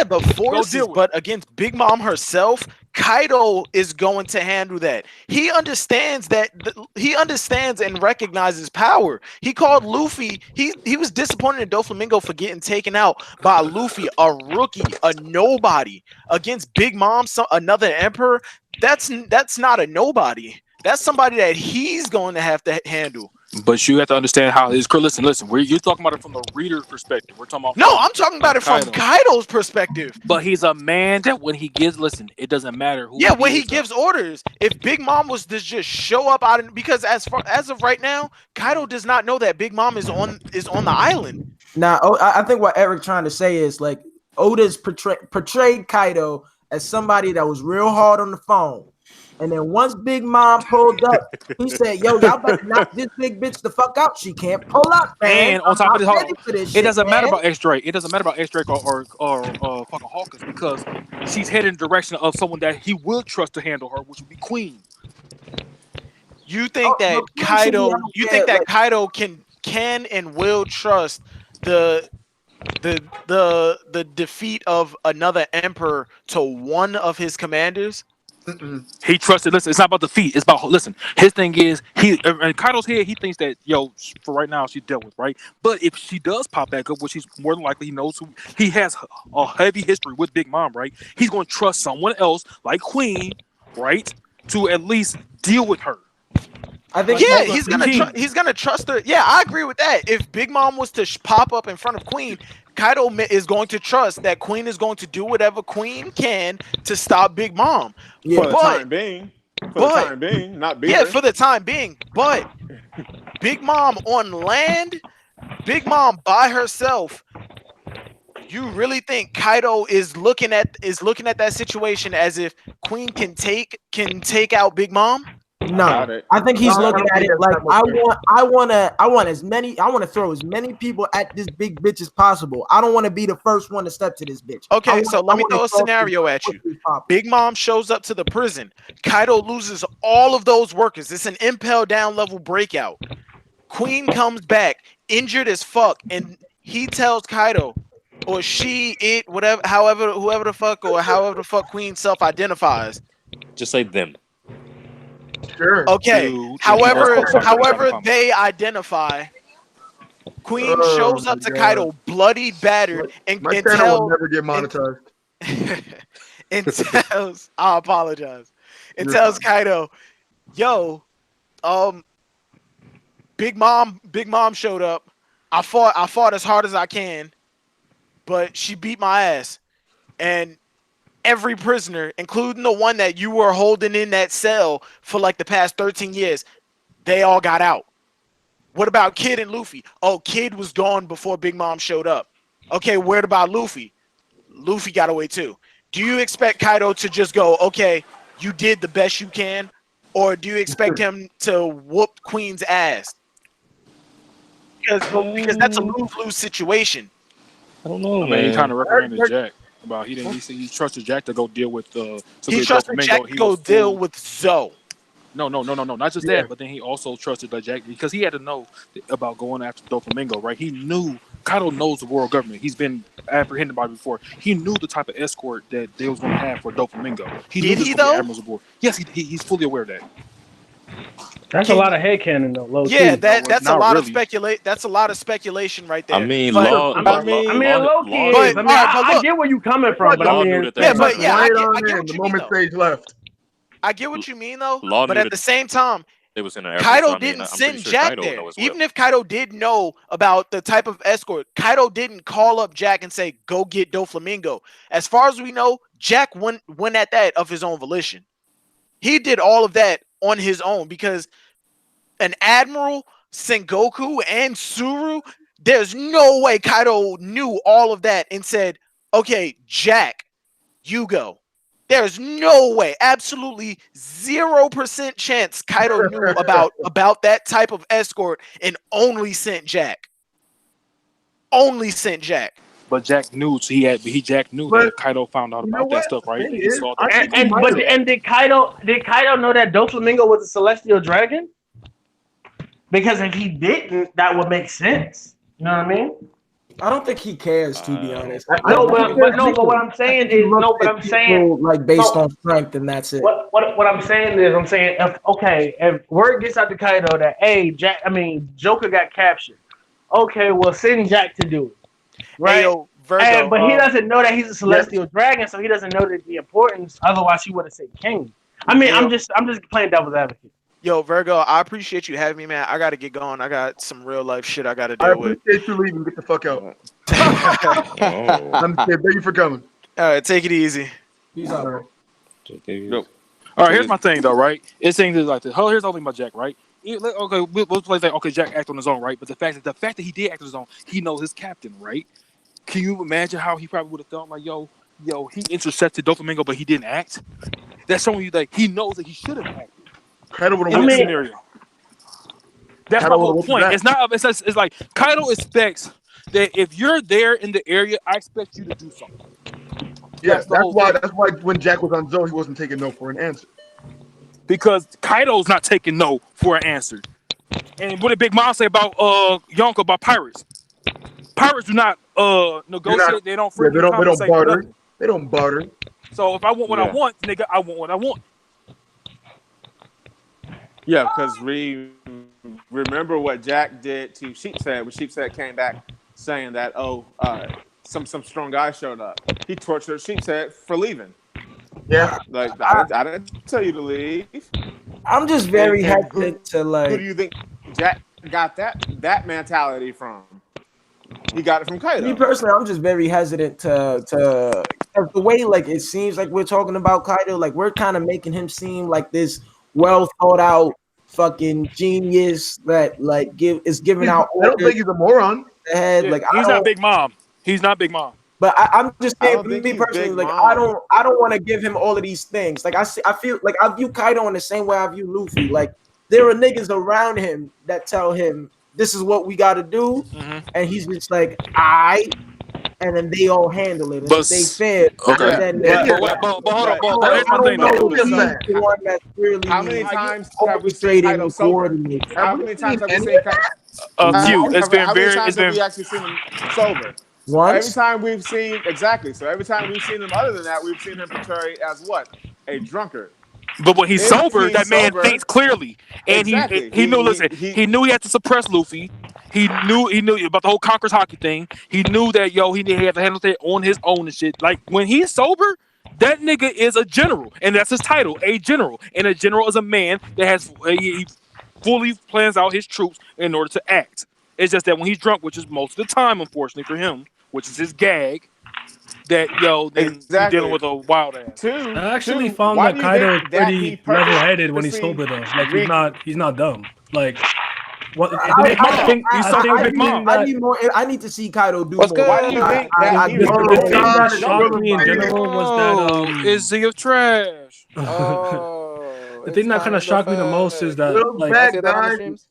but forces, but against Big Mom herself, Kaido is going to handle that. He understands that. He understands and recognizes power. He called Luffy. He was disappointed in Doflamingo for getting taken out by Luffy, a rookie, a nobody, against Big Mom, another emperor. That's not a nobody. That's somebody that he's going to have to handle. But you have to understand how his crew. Listen. You're talking about it from the reader's perspective. We're talking about. No, I'm talking about it from Kaido's perspective. But he's a man that when he gives, it doesn't matter who. Yeah, when he gives orders. If Big Mom was to just show up because as of right now, Kaido does not know that Big Mom is on the island. Now, I think what Eric trying to say is like Oda's portrayed Kaido as somebody that was real hard on the phone. And then once Big Mom pulled up, he said, "Yo, y'all better knock this big bitch the fuck out. She can't pull up, man." And on top of this, it doesn't matter about X-Drake. It doesn't matter about X-Drake or fucking Hawkins because she's heading in the direction of someone that he will trust to handle her, which would be Queen. You think that Kaido? You think that Kaido can and will trust the defeat of another emperor to one of his commanders? He trusted. Listen, it's not about the feet. It's about his thing is in Kaido's head. He thinks that for right now she's dealt with, right? But if she does pop back up, which he's more than likely, he knows who he has a heavy history with Big Mom, right? He's going to trust someone else like Queen, right, to at least deal with her. I think he's gonna trust her. Yeah, I agree with that. If Big Mom was to pop up in front of Queen, Kaido is going to trust that Queen is going to do whatever Queen can to stop Big Mom. Yeah, for the time being, not bigger. Yeah, for the time being. But Big Mom on land, Big Mom by herself. You really think Kaido is looking at that situation as if Queen can take out Big Mom? No, I think he's looking at it like I want to throw as many people at this big bitch as possible. I don't want to be the first one to step to this bitch. Okay, so let me throw a scenario at you. Big Mom shows up to the prison. Kaido loses all of those workers. It's an impel down level breakout. Queen comes back injured as fuck, and he tells Kaido, or whoever the fuck Queen self-identifies. Just say them. Sure. Okay. However they identify, Queen shows up to Kaido bloody, battered, and tells will never get monetized. and tells, I apologize. And tells Kaido, "Yo, Big Mom showed up. I fought as hard as I can, but she beat my ass. And every prisoner, including the one that you were holding in that cell for like the past 13 years, they all got out. What about Kid and Luffy? Oh, Kid was gone before Big Mom showed up. Okay, what about Luffy? Luffy got away too. Do you expect Kaido to just go, okay, you did the best you can? Or do you expect him to whoop Queen's ass? Because that's a lose-lose situation. I don't know, man. He kind of recommended Jack. He trusted Jack to go deal with he trusted Jack to go deal with Zoe. No, not just that, but then he also trusted Jack because he had to know about going after Doflamingo, right? He knew Kaido knows the world government. He's been apprehended by it before. He knew the type of escort that they was going to have for Doflamingo. Did he though? Admirals aboard. Yes, he's fully aware of that. That's a lot of headcanon though. Low Yeah, key. that's a lot of speculate. That's a lot of speculation right there. I mean, but, low key is. I get where you coming from, but I mean, the moment stage left. I get what you mean though, Law but at the same time, Kaido didn't send Jack there. Even if Kaido did know about the type of escort, Kaido didn't call up Jack and say, "Go get Doflamingo." As far as we know, Jack went at that of his own volition. He did all of that on his own because an admiral, Sengoku, and Suru, there's no way Kaido knew all of that and said, "Okay, Jack, you go." There's no way, absolutely 0% chance Kaido knew about that type of escort and only sent Jack. Only sent Jack. But Jack knew, so Jack knew that Kaido found out about that stuff, right? He saw that. And did Kaido know that Doflamingo was a celestial dragon? Because if he didn't, that would make sense. You know what I mean? I don't think he cares, to be honest. But what I'm saying is, like based on strength, and that's it. What I'm saying is, if word gets out to Kaido that Joker got captured, okay, well send Jack to do it, right? Hey, yo, Virgo, but he doesn't know that he's a celestial dragon, so he doesn't know the importance. Otherwise, he would have said king. I mean, I'm just playing devil's advocate. Yo, Virgo, I appreciate you having me, man. I got to get going. I got some real life shit I got to deal with. I appreciate you leaving. Get the fuck out. Thank you for coming. All right, take it easy. Peace out, bro. All right, here's my thing, though, right? It's saying like this. Here's the thing about Jack, right? Okay, we'll play that. Okay, Jack acted on his own, right? But the fact that he did act on his own, he knows his captain, right? Can you imagine how he probably would have felt like, yo, he intercepted Doflamingo, but he didn't act? That's showing you that he knows that he should have acted. Kaido would in this scenario. That's my whole point. It's not. It's like Kaido expects that if you're there in the area, I expect you to do something. Yeah, that's why when Jack was on Zoro, he wasn't taking no for an answer. Because Kaido's not taking no for an answer. And what did Big Mom say about Yonko about pirates? Pirates do not negotiate. They don't barter. They don't barter. So if I want what I want, nigga, I want what I want. Yeah, because remember what Jack did to Sheepshead when Sheepshead came back saying that some strong guy showed up. He tortured Sheepshead for leaving. Yeah, like I didn't tell you to leave. I'm just very hesitant to like. Who do you think Jack got that mentality from? He got it from Kaido. Me personally, I'm just very hesitant to the way like it seems like we're talking about Kaido. Like we're kind of making him seem like this well thought out fucking genius that like is giving out. I don't think he's a moron. Head. Like he's not Big Mom. He's not Big Mom. But I'm just saying, for me personally, like I don't want to give him all of these things. Like I feel like I view Kaido in the same way I view Luffy. Like there are niggas around him that tell him this is what we got to do, and he's just like, and then they all handle it. And if they fail, then how many times have we seen Kaido sober? How many times have we seen Kaido? It's been very. It's been. We actually seen him sober. Once? Every time we've seen So every time we've seen him, other than that, we've seen him portrayed as what? A drunkard. But when he's sober, that man thinks clearly, and he knew. Listen, he knew he had to suppress Luffy. He knew about the whole Conqueror's Haki thing. He knew that he had to handle it on his own and shit. Like when he's sober, that nigga is a general, and that's his title, a general. And a general is a man that has he fully plans out his troops in order to act. It's just that when he's drunk, which is most of the time, unfortunately for him, which is his gag, that he's dealing with a wild ass. I actually found that Kaido pretty level-headed when he's sober though. Like he's not dumb. Like what? I need to see Kaido do more. Why do you think that shocked me in general was that is he of trash? The thing that kind of shocked me the most is that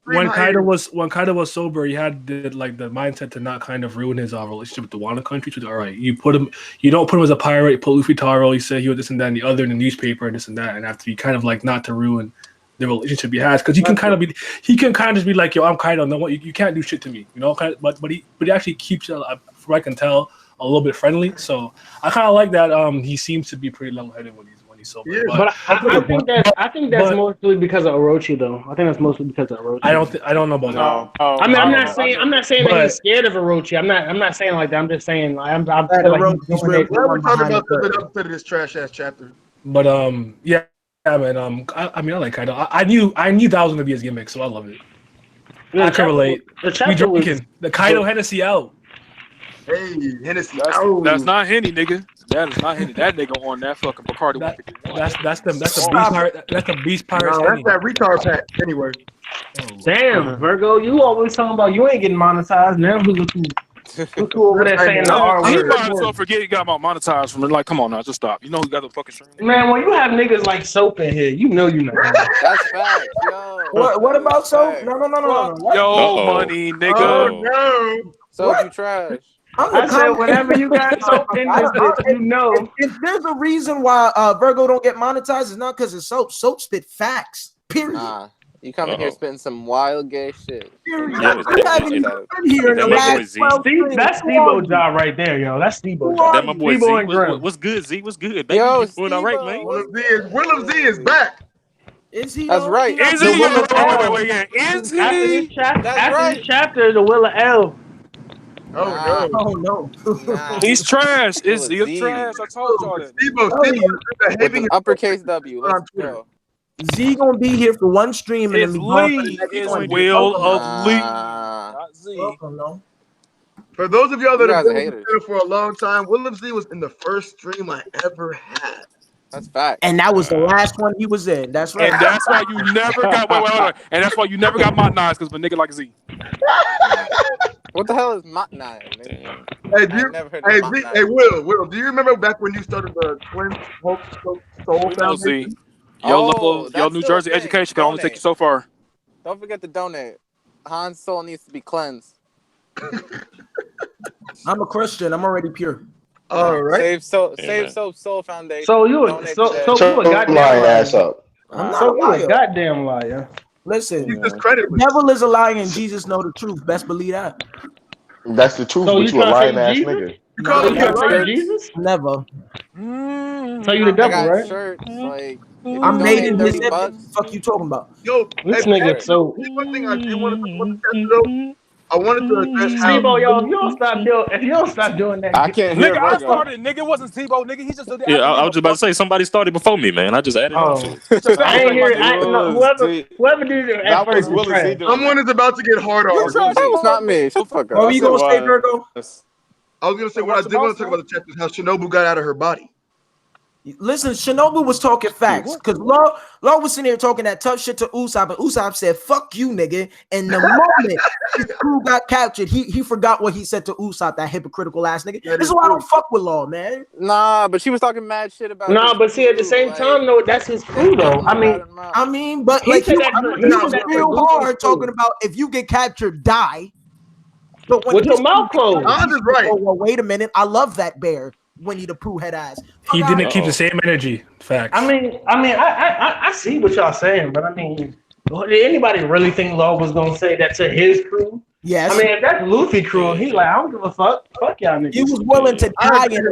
when Kaido was sober, he had the mindset to not kind of ruin his relationship with the Wano country. So, all right, you don't put him as a pirate, you put Luffy Taro, you say he was this and that and the other in the newspaper and this and that, and after you kind of like not to ruin the relationship he has, because he can kind of just be like, yo, I'm Kaido, no one, you can't do shit to me, you know. But he actually keeps, from what I can tell, a little bit friendly. So I kind of like that. He seems to be pretty level-headed when he's sober. Yeah, but I think that's mostly because of Orochi, though. I think that's mostly because of Orochi. I don't know about that. I mean, I'm not saying that he's scared of Orochi. I'm not saying like that. I'm just saying I feel like he's doing it. We're talking about the upset of this trash ass chapter. But yeah, man. I mean, I like Kaido. I knew that was gonna be his gimmick, so I love it. I can relate. We drinking the Kaido Hennessy out. Hey, Hennessy. That's not Henny, nigga. That is not Henny. That nigga on that fucking Bacardi. That's the beast pirate. That's the beast pirate. No, that's that retard pack. Anyway. Damn, Virgo, you always talking about you ain't getting monetized. Now look who over there saying the R word. He might as well forget he got monetized from it. Like, come on now, just stop. You know who got the fucking stream? Man, when you have niggas like Soap in here, you know. That's facts, yo. What about Soap? No. Yo, money, nigga. Oh, no. Soap, you trash. I said whenever you got Soap in this bitch, you know. If there's a reason why Virgo don't get monetized, it's not because of Soap. Soap spit facts. Period. Nah, you coming here spitting some wild gay shit. That's Steve-O's job right there, yo. That's Steve-O's job. That my boy Z. What's good, Z? What's good? Baby, Yo, doing all right, man. Willem Z is back. Is he? That's right. Is he? Wait. Is he? After this chapter, the Willa L. Oh no. He's trash. Is he trash? I told y'all that. With an uppercase W. Let's go. Z gonna be here for one stream and it's Lee. It's Will of Lee. Not Z. For those of y'all that have been here for a long time, Willem Z was in the first stream I ever had. That's fact. And that was the last one he was in. That's right. And that's why you never got hold on. And that's why you never got modernized, because of a nigga like Z. What the hell is modernized? Hey, Will, do you remember back when you started the Twin Soul Foundation? Your New Jersey education can only take you so far. Don't forget to donate. Han's soul needs to be cleansed. I'm a Christian. I'm already pure. All right. Save Soul Foundation. So you a goddamn ass up. So you a goddamn liar. Listen, devil is a liar and Jesus know the truth. Best believe that. That's the truth. So you a lying ass nigga. You call him Jesus? Never. So you the devil, right? Shirts, like, I'm made in this. Fuck you talking about? Yo, this nigga. So one thing I did want to though. I wanted to address how Tebow, yo, if you don't stop doing that, I can't hear. Nigga, I started. Nigga, it wasn't Tebow. Nigga, he just did. Yeah, I was just about to say somebody started before me, man. I just added on to it. I ain't hear it. Whoever did it at first was trash. Someone is about to get harder. It's not me. Shut the fuck up. What were you gonna say, Virgo? I was gonna say what I did want to talk about the chapter is how Shinobu got out of her body. Listen, Shinobu was talking facts because Law was sitting here talking that tough shit to Usopp, and Usopp said, "Fuck you, nigga." And the moment his crew got captured, he forgot what he said to Usopp, that hypocritical ass nigga. This is why I don't fuck with Law, man. Nah, but she was talking mad shit about. Nah, but see, at the same time, though, that's his crew, though. I mean, but like he was real hard talking about if you get captured, die. But when with your mouth closed, right. Oh, well, wait a minute, I love that bear. Winnie the Pooh head ass. He didn't keep the same energy. Facts. I mean, I see what y'all saying, but I mean, did anybody really think Law was gonna say that to his crew? Yes. I mean, if that's Luffy crew, he's like, I don't give a fuck. Fuck y'all niggas. He was willing to die in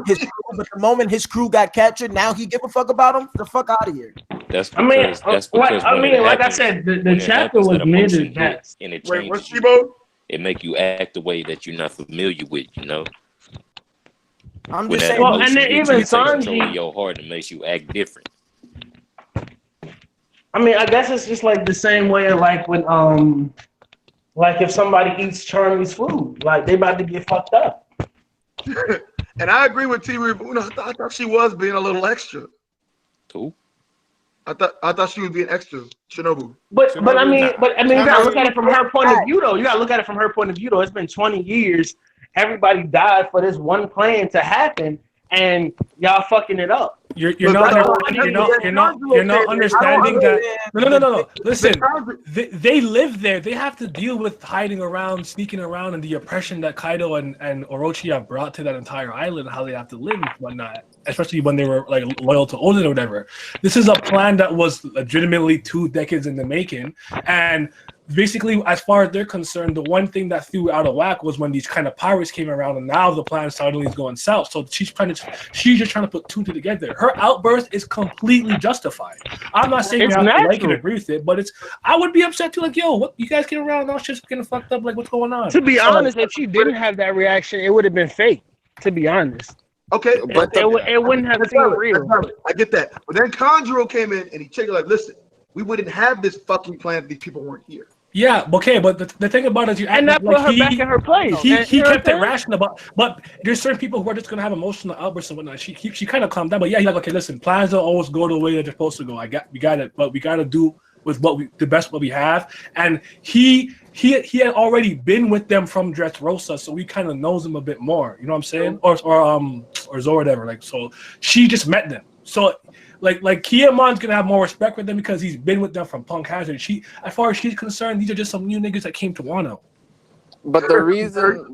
his crew, but the moment his crew got captured, now he give a fuck about him. The fuck out of here. That's because, like I said, the chapter was mid as best. And it Wait, what's changes Tebow? It make you act the way that you're not familiar with, you know. I'm when just saying. Well, and then even Sanji, your heart and makes you act different. I mean, I guess it's just like the same way, like when like if somebody eats Charlie's food, like they about to get fucked up. And I agree with T. I thought she was being a little extra. Who? I thought she was being extra, Shinobu. But I mean, you gotta look at it from her point of view, though. You gotta look at it from her point of view, though. It's been 20 years. Everybody died for this one plan to happen, and y'all fucking it up. You're not understanding that. No. Listen, they live there. They have to deal with hiding around, sneaking around, and the oppression that Kaido and Orochi have brought to that entire island, how they have to live and whatnot. Especially when they were like loyal to Oden or whatever. This is a plan that was legitimately 2 decades in the making, and basically, as far as they're concerned, the one thing that threw out of whack was when these kind of pirates came around, and now the plan suddenly is going south. So she's just trying to put 2 together. Her outburst is completely justified. I'm not saying you have to like it or agree with it, but I would be upset too. Like, yo, what you guys came around? Now it's just getting fucked up. Like, what's going on? To be honest, if she didn't have that reaction, it would have been fake. To be honest. Okay, but it wouldn't have seemed real. I get that. But then Kanjuro came in and he checked it like, listen, we wouldn't have this fucking plan if these people weren't here. Yeah, okay, but the thing about it is and that put her back in her place. He kept it rational, but there's certain people who are just gonna have emotional outbursts and whatnot. She kind of calmed down, but yeah, he's like, okay, listen, plans don't always go the way that they're supposed to go. We got it, but we gotta do with the best what we have. And he had already been with them from Dressrosa, so we kind of knows him a bit more. You know what I'm saying? Or Zoro, whatever. Like, so she just met them, so. Like Kiyamon's gonna have more respect for them because he's been with them from Punk Hazard. As far as she's concerned, these are just some new niggas that came to Wano. But the reason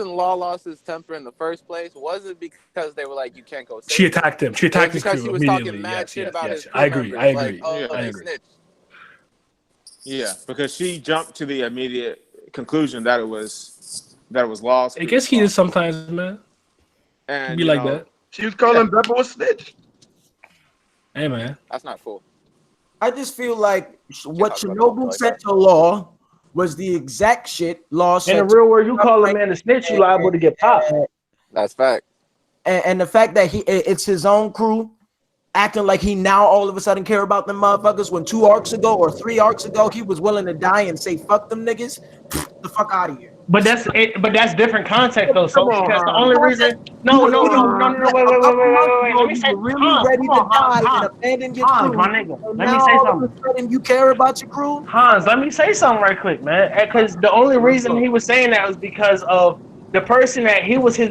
Law lost his temper in the first place wasn't because they were like, you can't go. She attacked him. She attacked his because crew he was talking mad shit about his crew members. I agree. I agree. Yeah, because she jumped to the immediate conclusion that it was Law's. I guess he is sometimes, man. And be like that. She was calling Beppo a snitch. Hey, man. That's not full. I just feel like what Shinobu said to Law was the exact shit Law said. In the real world, you call a man a snitch, you liable to get popped. That's fact. And the fact that it's his own crew acting like he now all of a sudden care about them motherfuckers when 2 arcs ago or 3 arcs ago he was willing to die and say fuck them niggas. The fuck out of here. But that's it. But that's different context though. So because the only reason, no, wait. Let me say, really ready to die and abandon your crew. My nigga. Let me say something. And you care about your crew, Hans. Let me say something right quick, man. Because the only reason he was saying that was because of the person that who was his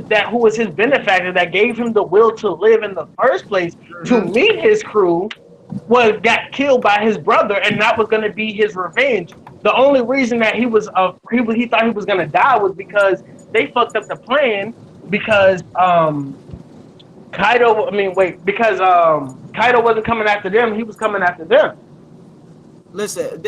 benefactor that gave him the will to live in the first place to meet his crew got killed by his brother, and that was going to be his revenge. The only reason that he thought he was gonna die was because they fucked up the plan because Kaido wasn't coming after them, he was coming after them. Listen,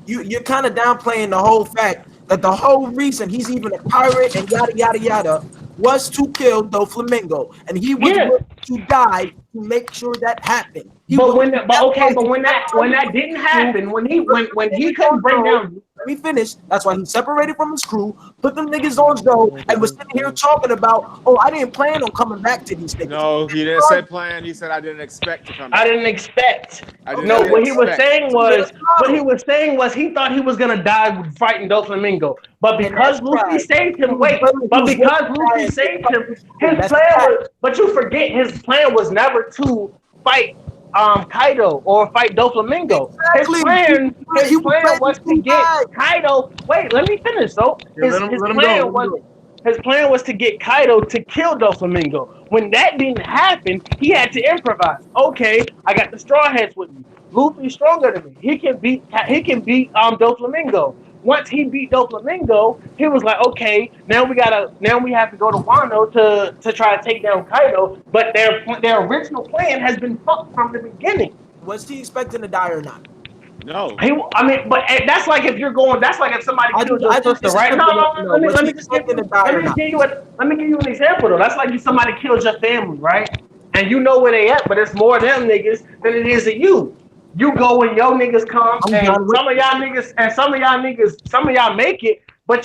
you're kind of downplaying the whole fact that the whole reason he's even a pirate and yada yada yada was to kill Doflamingo, and he was willing to die to make sure that happened. When that didn't happen, when he couldn't bring down. Let me finish. That's why he separated from his crew, put them niggas on show, and was sitting here talking about, oh, I didn't plan on coming back to these niggas. No, he didn't say plan. He said I didn't expect to come back. I didn't expect. What he was saying was he thought he was gonna die fighting Doflamingo, but because Luffy saved him. His plan was. But you forget his plan was never to fight Kaido or fight Doflamingo. Exactly. His plan was to get Kaido. Wait, let me finish though. His plan was to get Kaido to kill Doflamingo. When that didn't happen, he had to improvise. Okay, I got the Straw Hats with me. Luffy's stronger than me. He can beat Doflamingo. Once he beat Doflamingo, he was like, okay, now we have to go to Wano to try to take down Kaido. But their original plan has been fucked from the beginning. Was he expecting to die or not? No. But that's like if somebody killed your sister, right? Let me give you an example though. That's like if somebody kills your family, right? And you know where they at, but it's more of them niggas than it is of you. You go when your niggas come, and some of y'all make it, but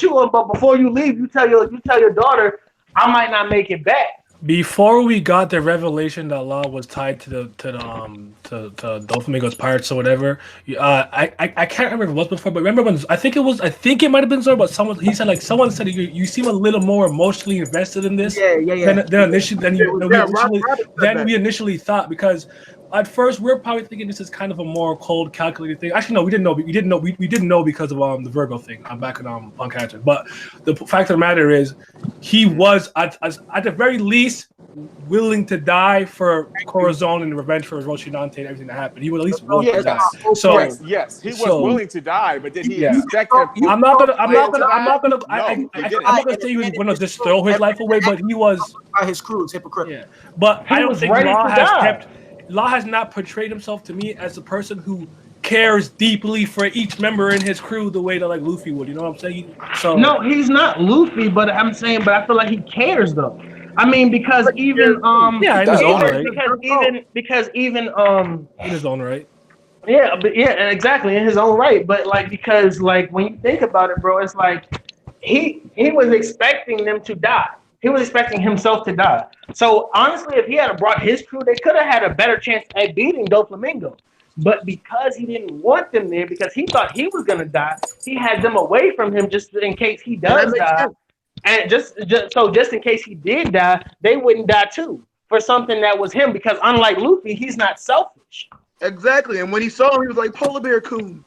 before you leave, you tell your daughter, I might not make it back. Before we got the revelation that Law was tied to Doflamingo's Pirates or whatever. I can't remember if it was before, but remember when I think it might have been Zoro, but someone said you seem a little more emotionally invested in this than we initially thought, because at first we're probably thinking this is kind of a more cold, calculated thing. Actually, no, we didn't know because of the Virgo thing. I'm back on Punk Hatchet. But the fact of the matter is, he was at the very least willing to die for Corazon and revenge for Rochinante and everything that happened. He would at least willing to die. So yes, he was willing to die, but did he expect him? I'm not gonna say he was gonna just throw his life away, but he was. His crew is hypocritical. Yeah, but I don't think Law has not portrayed himself to me as a person who cares deeply for each member in his crew the way that like Luffy would. You know what I'm saying? So no, he's not Luffy, but I feel like he cares though. I mean, because even in his own right. because even in his own right. Yeah, but exactly in his own right. But like because like when you think about it, bro, it's like he was expecting them to die. He was expecting himself to die. So honestly, if he had brought his crew, they could have had a better chance at beating Doflamingo. But because he didn't want them there, because he thought he was gonna die, he had them away from him just in case he does die. And just in case he did die, they wouldn't die too for something that was him. Because unlike Luffy, he's not selfish. Exactly. And when he saw him, he was like Polar Bear Coon.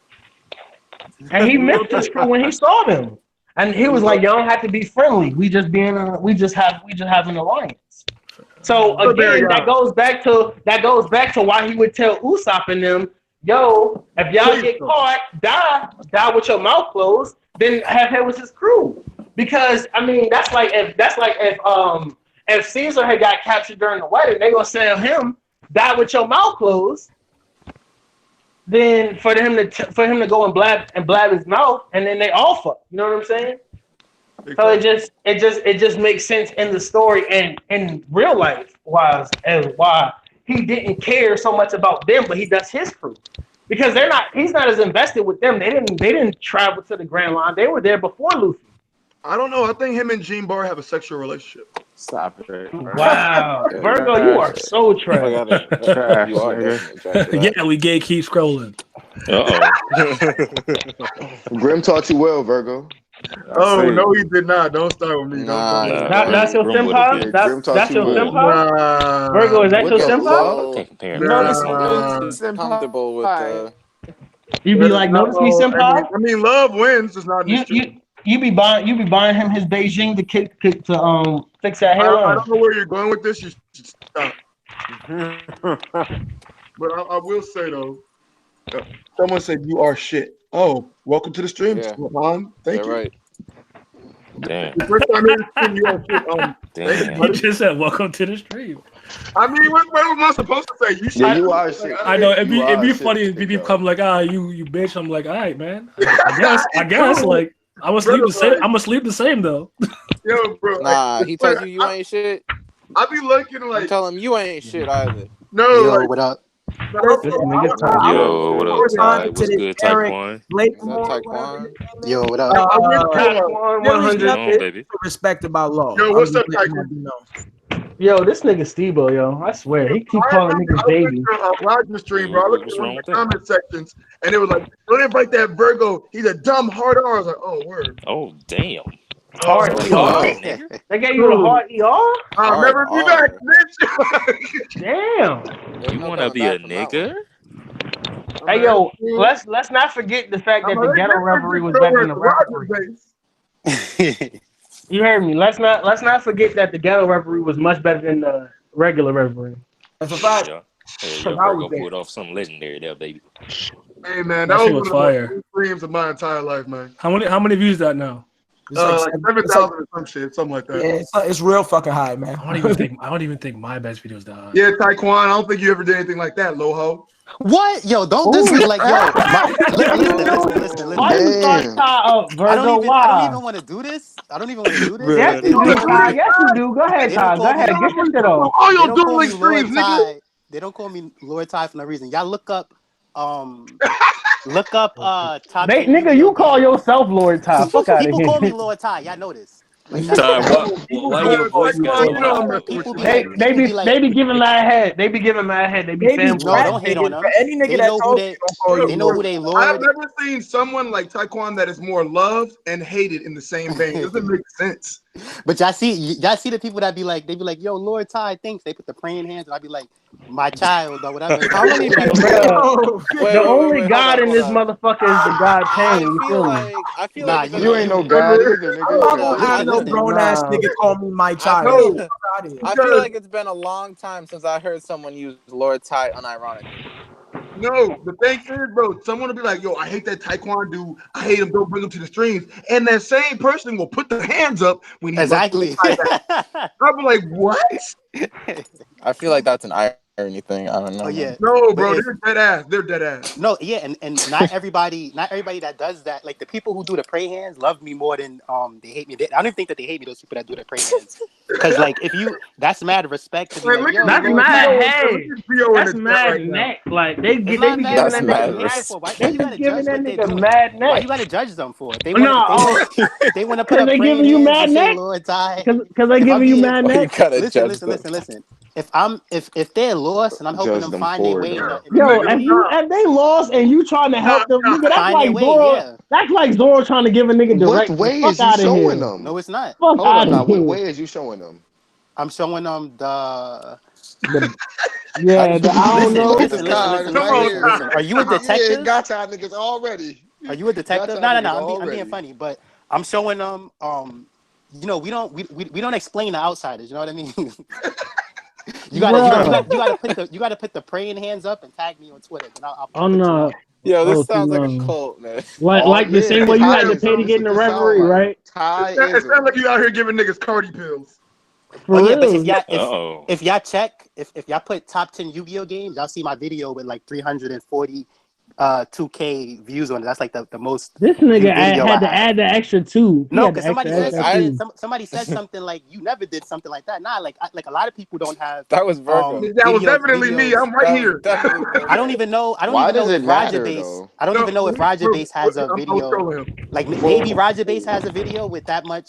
And he missed his crew when he saw them. And he was like, "You don't have to be friendly. We just have an alliance." So again, that goes back to why he would tell Usopp and them, "Yo, if y'all get caught, die with your mouth closed. Then have him with his crew." Because I mean, that's like if Caesar had got captured during the wedding, they gonna tell him, "Die with your mouth closed." Then for him to go and blab his mouth, and then they all fuck. You know what I'm saying? So it just makes sense in the story and in real life wise as why he didn't care so much about them, but he does his crew because he's not as invested with them. They didn't travel to the Grand Line. They were there before Luffy. I don't know. I think him and Jean Bar have a sexual relationship. Stop it. Wow. Virgo, you are so trash. You are yeah, we gay keep scrolling. Grim taught you well, Virgo. No, he did not. Don't start with me. That's your senpai? That's your senpai? Virgo, is that your senpai? Comfortable with you be like, notice me, senpai? I mean, love wins. It's not you be buying him his Beijing to fix that hairline. I don't know where you're going with this. You should stop. But I will say though, someone said you are shit. Oh, welcome to the stream, Mom. Thank you. Right. Damn. The first time in you are shit. Damn. You just said welcome to the stream. I mean, what am I supposed to say? You are shit. I know it'd be funny if people come like, you bitch. I'm like, all right, man. I guess like. I'm gonna sleep the same though. Yo, bro. Nah, he tells you ain't shit. I be looking like. Tell him you ain't shit either. No, yo, what up? Yo, what up, Ty? What's good, Taekwon? Yo, what up? Taekwon 100 baby. Respected by law. Yo, what's up, Taekwon? Yo, this nigga Steve-O, yo. I swear, he keep calling niggas baby. Watching the stream, bro. I looked at the comment sections, and it was like, don't invite that Virgo. He's a dumb hard R. I was like, oh, word. Oh, damn. Hard ER? They gave you a hard ER? I'll never be back, bitch. Damn. You want to be a nigga? Hey, yo, let's not forget the fact that the ghetto reverie was better than the reverie. You heard me. Let's not forget that the ghetto reverie was much better than the regular reverie. That's a fact. You're gonna pull off something legendary there, baby. Hey man, that was fire. One of the streams of my entire life, man. How many views that now? Like 7,000 or some shit, something like that. Yeah, it's real fucking high, man. I don't even think my best videos that high. Yeah, Taekwon, I don't think you ever did anything like that, Loho. What? Yo, don't diss me like listen. Why you start Ty up, Virgo? I don't even want to do this. Yes, you do, Ty. Yes, you do. Go ahead, Ty. Go ahead. Get your shit off. All your dueling streams, nigga. They don't call me Lord Ty for no reason. Y'all look up top. Nigga, you call yourself Lord Ty. Fuck out of here. People call me Lord Ty. Y'all know this. Like, why your voice got so high? They be giving mad head. They be giving mad head. They be fanboys. No, don't hate on them. Any nigga that talks, they know who they lord. I've never seen someone like Taekwon that is more loved and hated in the same vein. It doesn't make sense. But y'all see the people that be like, they be like, yo, Lord Ty thinks, they put the praying hands, and I be like, my child or whatever. How many people? The only God in this motherfucker is the God Pain. You feel me? I feel Nah, like you ain't no God either, nigga. I know grown ass nigga call me my child. I feel like it's been a long time since I heard someone use Lord Ty unironically. No, the thing is, bro, someone will be like, yo, I hate that Taekwon dude. I hate him. Don't bring him to the streams. And that same person will put their hands up when he exactly. I'll be like, what? I feel like that's an irony thing. I don't know. Oh yeah. No, bro, they're dead ass. They're dead ass. No, yeah, and not everybody that does that. Like the people who do the pray hands love me more than they hate me. I don't even think that they hate me. Those people that do the pray hands, because like if you, that's mad respect to be like, yo, that's mad hey. That's mad neck. Like they be giving that nigga mad neck. Why you gotta judge them for it? They want to put up they giving you mad neck. Because they giving you mad neck. Listen. If they're lost and I'm helping them find their way, if they lost and you trying to help them, nigga, that's like Zoro. Yeah. That's like Zoro trying to give a nigga direct. What way is you showing them? No, it's not. Hold on, now. What way is you showing them? I'm showing them the I don't know. Listen. Are you a detective? Yeah, got y'all niggas already. Are you a detective? No. I'm being funny, but I'm showing them. You know, we don't explain to outsiders. You know what I mean? You gotta put the praying hands up and tag me on Twitter. And I'll no. Yo, this sounds like a cult, man. Like the same way you had to pay to get in the referee, right? It sounds like you out here giving niggas Cardi pills. But if y'all check, if y'all put top 10 Yu-Gi-Oh games, y'all see my video with like 340 2K views on it. That's like the most. This nigga had to add the extra 2. No, because somebody said something like, you never did something like that. Nah, like a lot of people don't have. That was Virgo. That was definitely me. I'm right here. I don't even know. I don't even know if Roger Base has a video. Like maybe Roger Base has a video with that much.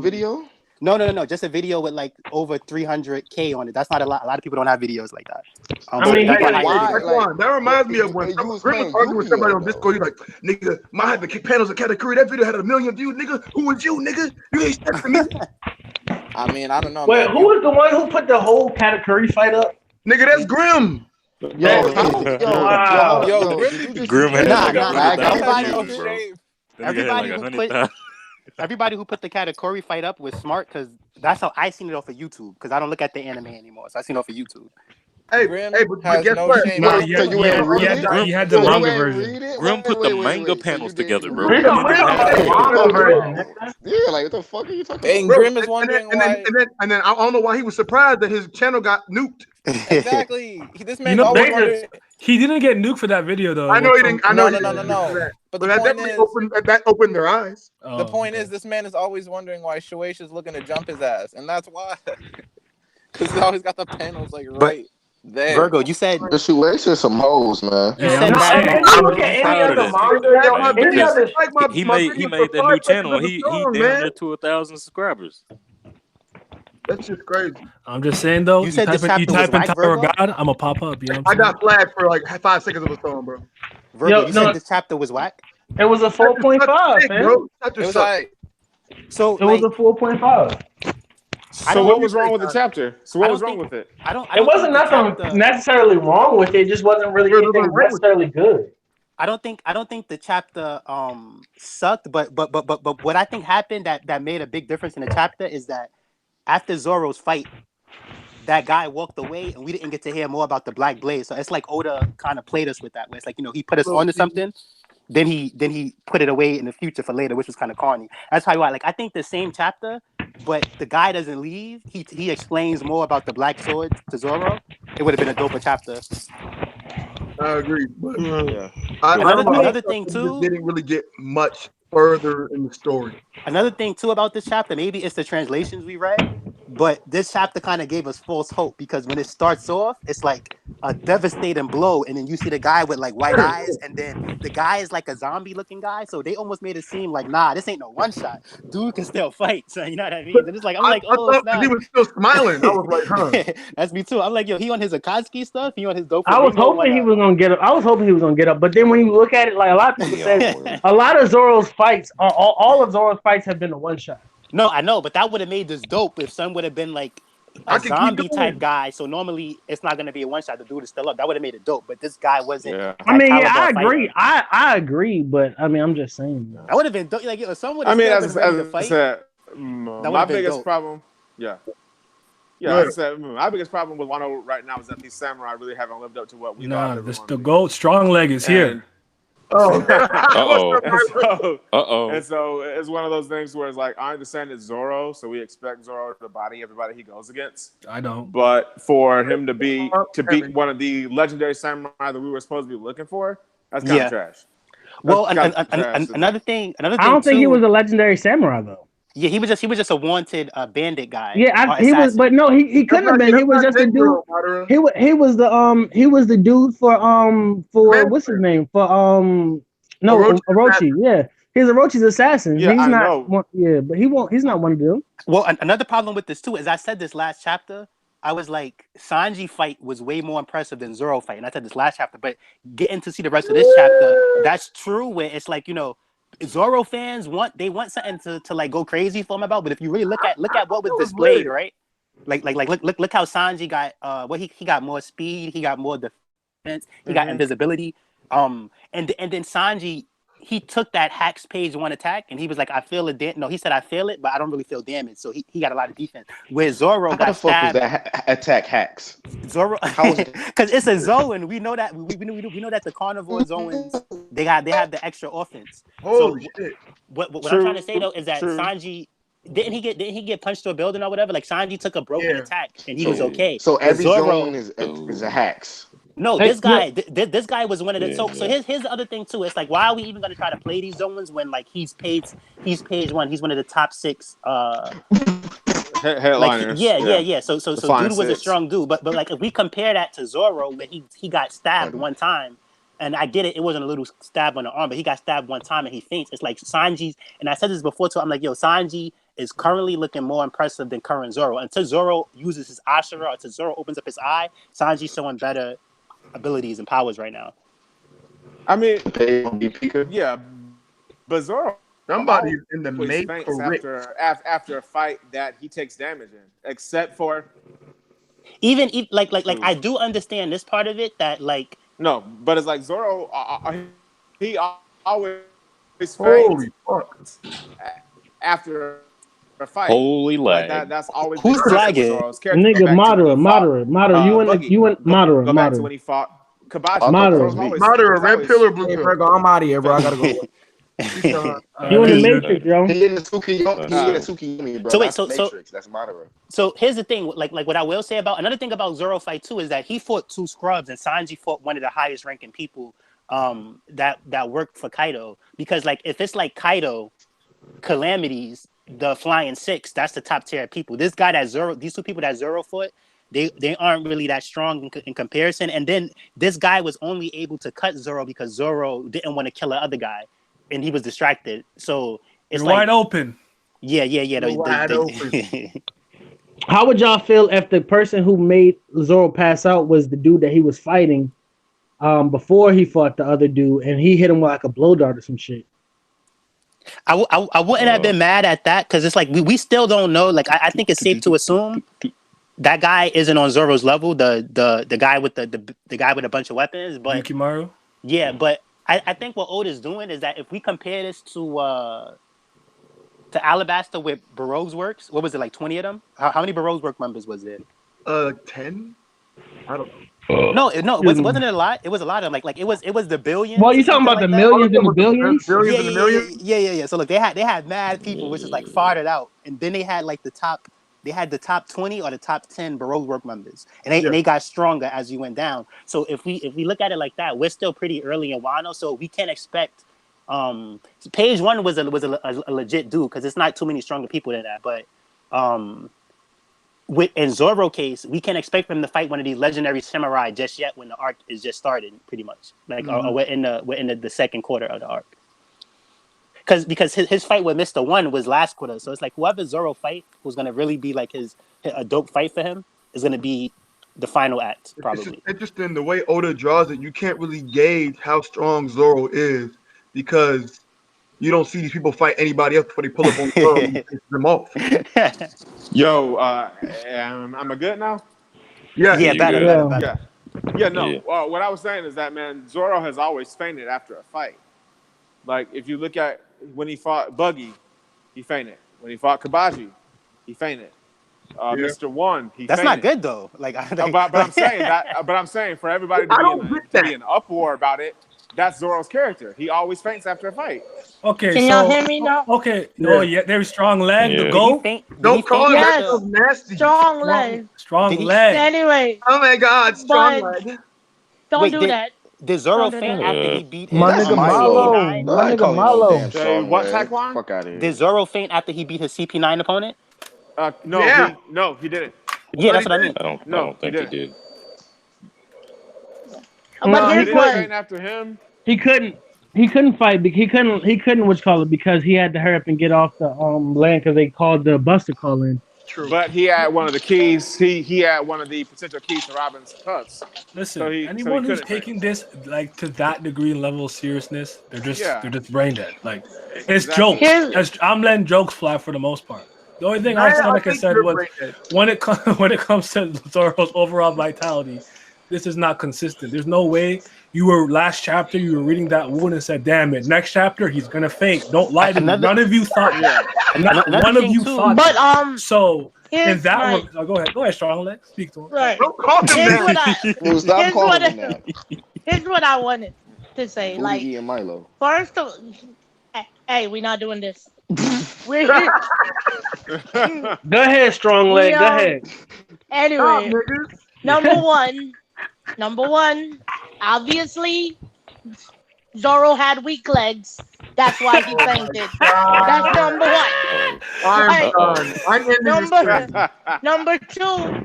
Video? No. Just a video with like over 300K on it. That's not a lot. A lot of people don't have videos like that. That reminds me of when Grim was arguing with somebody on Discord. You're like, nigga, my the panels of Katakuri. That video had 1 million views, nigga. Who was you, nigga? You ain't stepping me. I mean, I don't know. Wait, who was the one who put the whole Katakuri fight up? Nigga, that's Grim. Grim had everybody who put the Katakuri fight up was smart, because that's how I seen it off of YouTube, because I don't look at the anime anymore, so I seen it off of YouTube. But guess what? You had the manga version. Grim put the manga panels together, bro. Yeah, like what the fuck are you talking about? And Grim is wondering why. And then I don't know why he was surprised that his channel got nuked. Exactly. This man always wondered. He didn't get nuked for that video though. I know he didn't. No. But that definitely opened their eyes. The point is, this man is always wondering why Shueisha is looking to jump his ass, and that's why. Because he always got the panels like right there. Virgo, you said the Shueisha some hoes, man. He made that new channel. He down there to 1,000 subscribers. That's just crazy. I'm just saying though. You said type in Tower of God, I'm gonna pop up. You know what I'm I got flagged for like 5 seconds of a song, bro. Virgo, you said this chapter was whack. It was a 4.5, man. Bro. It was like, so it was a 4.5 So what was wrong with the chapter? So what was wrong with it? It wasn't nothing necessarily wrong with it. It just wasn't really anything necessarily good. I don't think the chapter sucked, but what I think happened that made a big difference in the chapter is that after Zoro's fight, that guy walked away and we didn't get to hear more about the Black Blade. So it's like Oda kind of played us with that. Where it's like, you know, he put us onto something, then he put it away in the future for later, which was kind of corny. That's how I think the same chapter, but the guy doesn't leave. He explains more about the Black Sword to Zoro. It would have been a doper chapter. I agree. But another thing too, didn't really get much further in the story. Another thing too about this chapter, maybe it's the translations we read, But this chapter kind of gave us false hope because when it starts off, it's like a devastating blow, and then you see the guy with like white eyes, and then the guy is like a zombie-looking guy. So they almost made it seem like, nah, this ain't no one shot. Dude can still fight. So you know what I mean? And it's like I'm like, I oh, thought snap. he was still smiling. I was like, huh. That's me too. I'm like, yo, he on his Akatsuki stuff. He on his dope. I was hoping he was gonna get up. I was hoping he was gonna get up. But then when you look at it, like a lot of people said, a lot of Zoro's fights, all of Zoro's fights have been a one shot. No, I know, but that would have made this dope if Sun would have been like a zombie type guy. So normally it's not gonna be a one shot. The dude is still up. That would have made it dope. But this guy wasn't. Yeah. I mean, yeah, I agree. I agree, but I mean, I'm just saying. That would have been dope. Like, if Sun would I have mean, been ready to fight. My biggest problem, as I said, my biggest problem with Wano right now is that these samurai really haven't lived up to what we thought. The gold strong leg is here. And so it's one of those things where it's like, I understand it's Zoro, so we expect Zoro to body everybody he goes against. I don't. But for him to beat one of the legendary samurai that we were supposed to be looking for, that's kind of trash. Well, another thing. I don't think he was a legendary samurai though. Yeah, he was just a wanted bandit guy. Yeah, he was, but no, he couldn't have been. He was just a dude. He was the dude for what's his name for Orochi. Yeah, he's Orochi's assassin. Yeah, he's I not. know. But he's not one of them. Well, another problem with this too is I said this last chapter. I was like, Sanji fight was way more impressive than Zoro fight, and I said this last chapter. But getting to see the rest of this chapter, that's true. Where it's like, Zoro fans want something to like go crazy for him about, but if you really look at what was displayed, right? Like look how Sanji got he got more speed, he got more defense, he got invisibility. And then Sanji, he took that Hacks page 1 attack and he was like, I feel it. No, he said I feel it, but I don't really feel damage. So he got a lot of defense. Where Zoro got stabbed. How the fuck was that attack Hacks? Zoro, because it's a Zoan. We know that we know that the carnivore Zoans they have the extra offense. Holy shit! What I'm trying to say though is that Sanji didn't he get punched to a building or whatever? Like Sanji took a broken attack and he was okay. So every Zoan is a Hacks. No, this guy was one of the. So here's the other thing too. It's like, why are we even gonna try to play these Zoans when like he's page 1. He's one of the top 6 headliners. Yeah. So dude was a strong dude, but like if we compare that to Zoro, where he got stabbed one time, and I get it, it wasn't a little stab on the arm, but he got stabbed one time and he faints. It's like Sanji's, and I said this before too. I'm like, yo, Sanji is currently looking more impressive than current Zoro. Until Zoro uses his Ashura, until Zoro opens up his eye, Sanji's showing better abilities and powers right now. I mean, yeah, but Zoro, somebody's in the make after a fight that he takes damage in, except for even like I do understand this part of it that like no, but it's like Zoro, he always holy fuck after a fight. Holy lag. Like that's always who's lagging. Nigga, moderate. You went moderate. Go back to when he fought Kabashi. Moderate, red pill or blue pill? I'm out of here, bro. I gotta go. You in the Matrix, yo. He in the Tsukiyomi, bro. So wait, that's Matrix. That's Madara. So here's the thing, like what I will say about another thing about Zoro fight too is that he fought 2 scrubs and Sanji fought one of the highest ranking people that worked for Kaido. Because like if it's like Kaido, Calamities, the Flying 6, that's the top tier of people. These 2 people that Zoro fought, they aren't really that strong in comparison. And then this guy was only able to cut Zoro because Zoro didn't want to kill the other guy, and he was distracted. So it's like wide open. Yeah. Wide open. How would y'all feel if the person who made Zoro pass out was the dude that he was fighting before he fought the other dude, and he hit him with like a blow dart or some shit? I wouldn't have been mad at that because it's like we still don't know. Like I think it's safe to assume that guy isn't on Zoro's level. The guy with the guy with a bunch of weapons, but Yukimaru. Yeah, but I think what Oda's doing is that if we compare this to Alabasta with Baroque's works, what was it, like 20 of them? How many Baroque's work members was there? 10. I don't know. No, wasn't it a lot? It was a lot of like it was the billions. Well, you talking about the millions and the billions? Yeah. So look, they had mad people, which is like farted out, and then they had like the top 20 or the top 10 Baroque work members, and they got stronger as you went down. So if we look at it like that, we're still pretty early in Wano, so we can't expect. Page 1 was a legit dude because it's not too many stronger people than that, but in Zoro case, we can't expect him to fight one of these legendary samurai just yet when the arc is just started, pretty much. Like, or we're in the second quarter of the arc. Because his fight with Mr. One was last quarter, so it's like whoever Zoro fight who's gonna really be like a dope fight for him is gonna be the final act, probably. It's interesting the way Oda draws it. You can't really gauge how strong Zoro is because you don't see these people fight anybody else before they pull up on Zoro and piss them off. Yo, am I good now? Yeah, better. Yeah, no. Well, what I was saying is that, man, Zoro has always fainted after a fight. Like, if you look at when he fought Buggy, he fainted. When he fought Kabaji, he fainted. Mr. One, he That's fainted. not good though. Like, but I'm saying that. But I'm saying for everybody to be in uproar about it, that's Zoro's character. He always faints after a fight. Okay, Can y'all hear me now? Okay, very strong leg. Yeah. The go. Don't call it Yes. so nasty. Strong leg. Strong leg. Anyway. Oh my God, strong leg. Don't do that. Did Zoro faint after he beat his My nigga CP9? My nigga Milo. What, Taekwon? Fuck out of here. Did Zoro faint after he beat his CP9 opponent? No, he didn't. Yeah, that's what I mean. I don't think he did. But here's what. After him, he couldn't fight. He couldn't what's called it because he had to hurry up and get off the land because they called the Buster call in. True. But he had one of the keys. He had one of the potential keys to Robin's cuts. Listen, anyone who's taking this like to that degree and level of seriousness, they're just brain dead. Like it's jokes. I'm letting jokes fly for the most part. The only thing I said was when it comes to Zoro's overall vitality, this is not consistent. There's no way you were last chapter, you were reading that wound and said, damn it, next chapter he's gonna faint. Don't lie to me. None of you thought that. Not one of you thought but, that. So in that go ahead, Strong Leg. Speak to him. Right. Don't call him that. Here's what I wanted to say. Booty Like and Milo. first of hey, we're not doing this. We're Go ahead, Strong Leg. Go ahead. Anyway, number one, obviously, Zoro had weak legs. That's why he fainted. That's number one. Number two,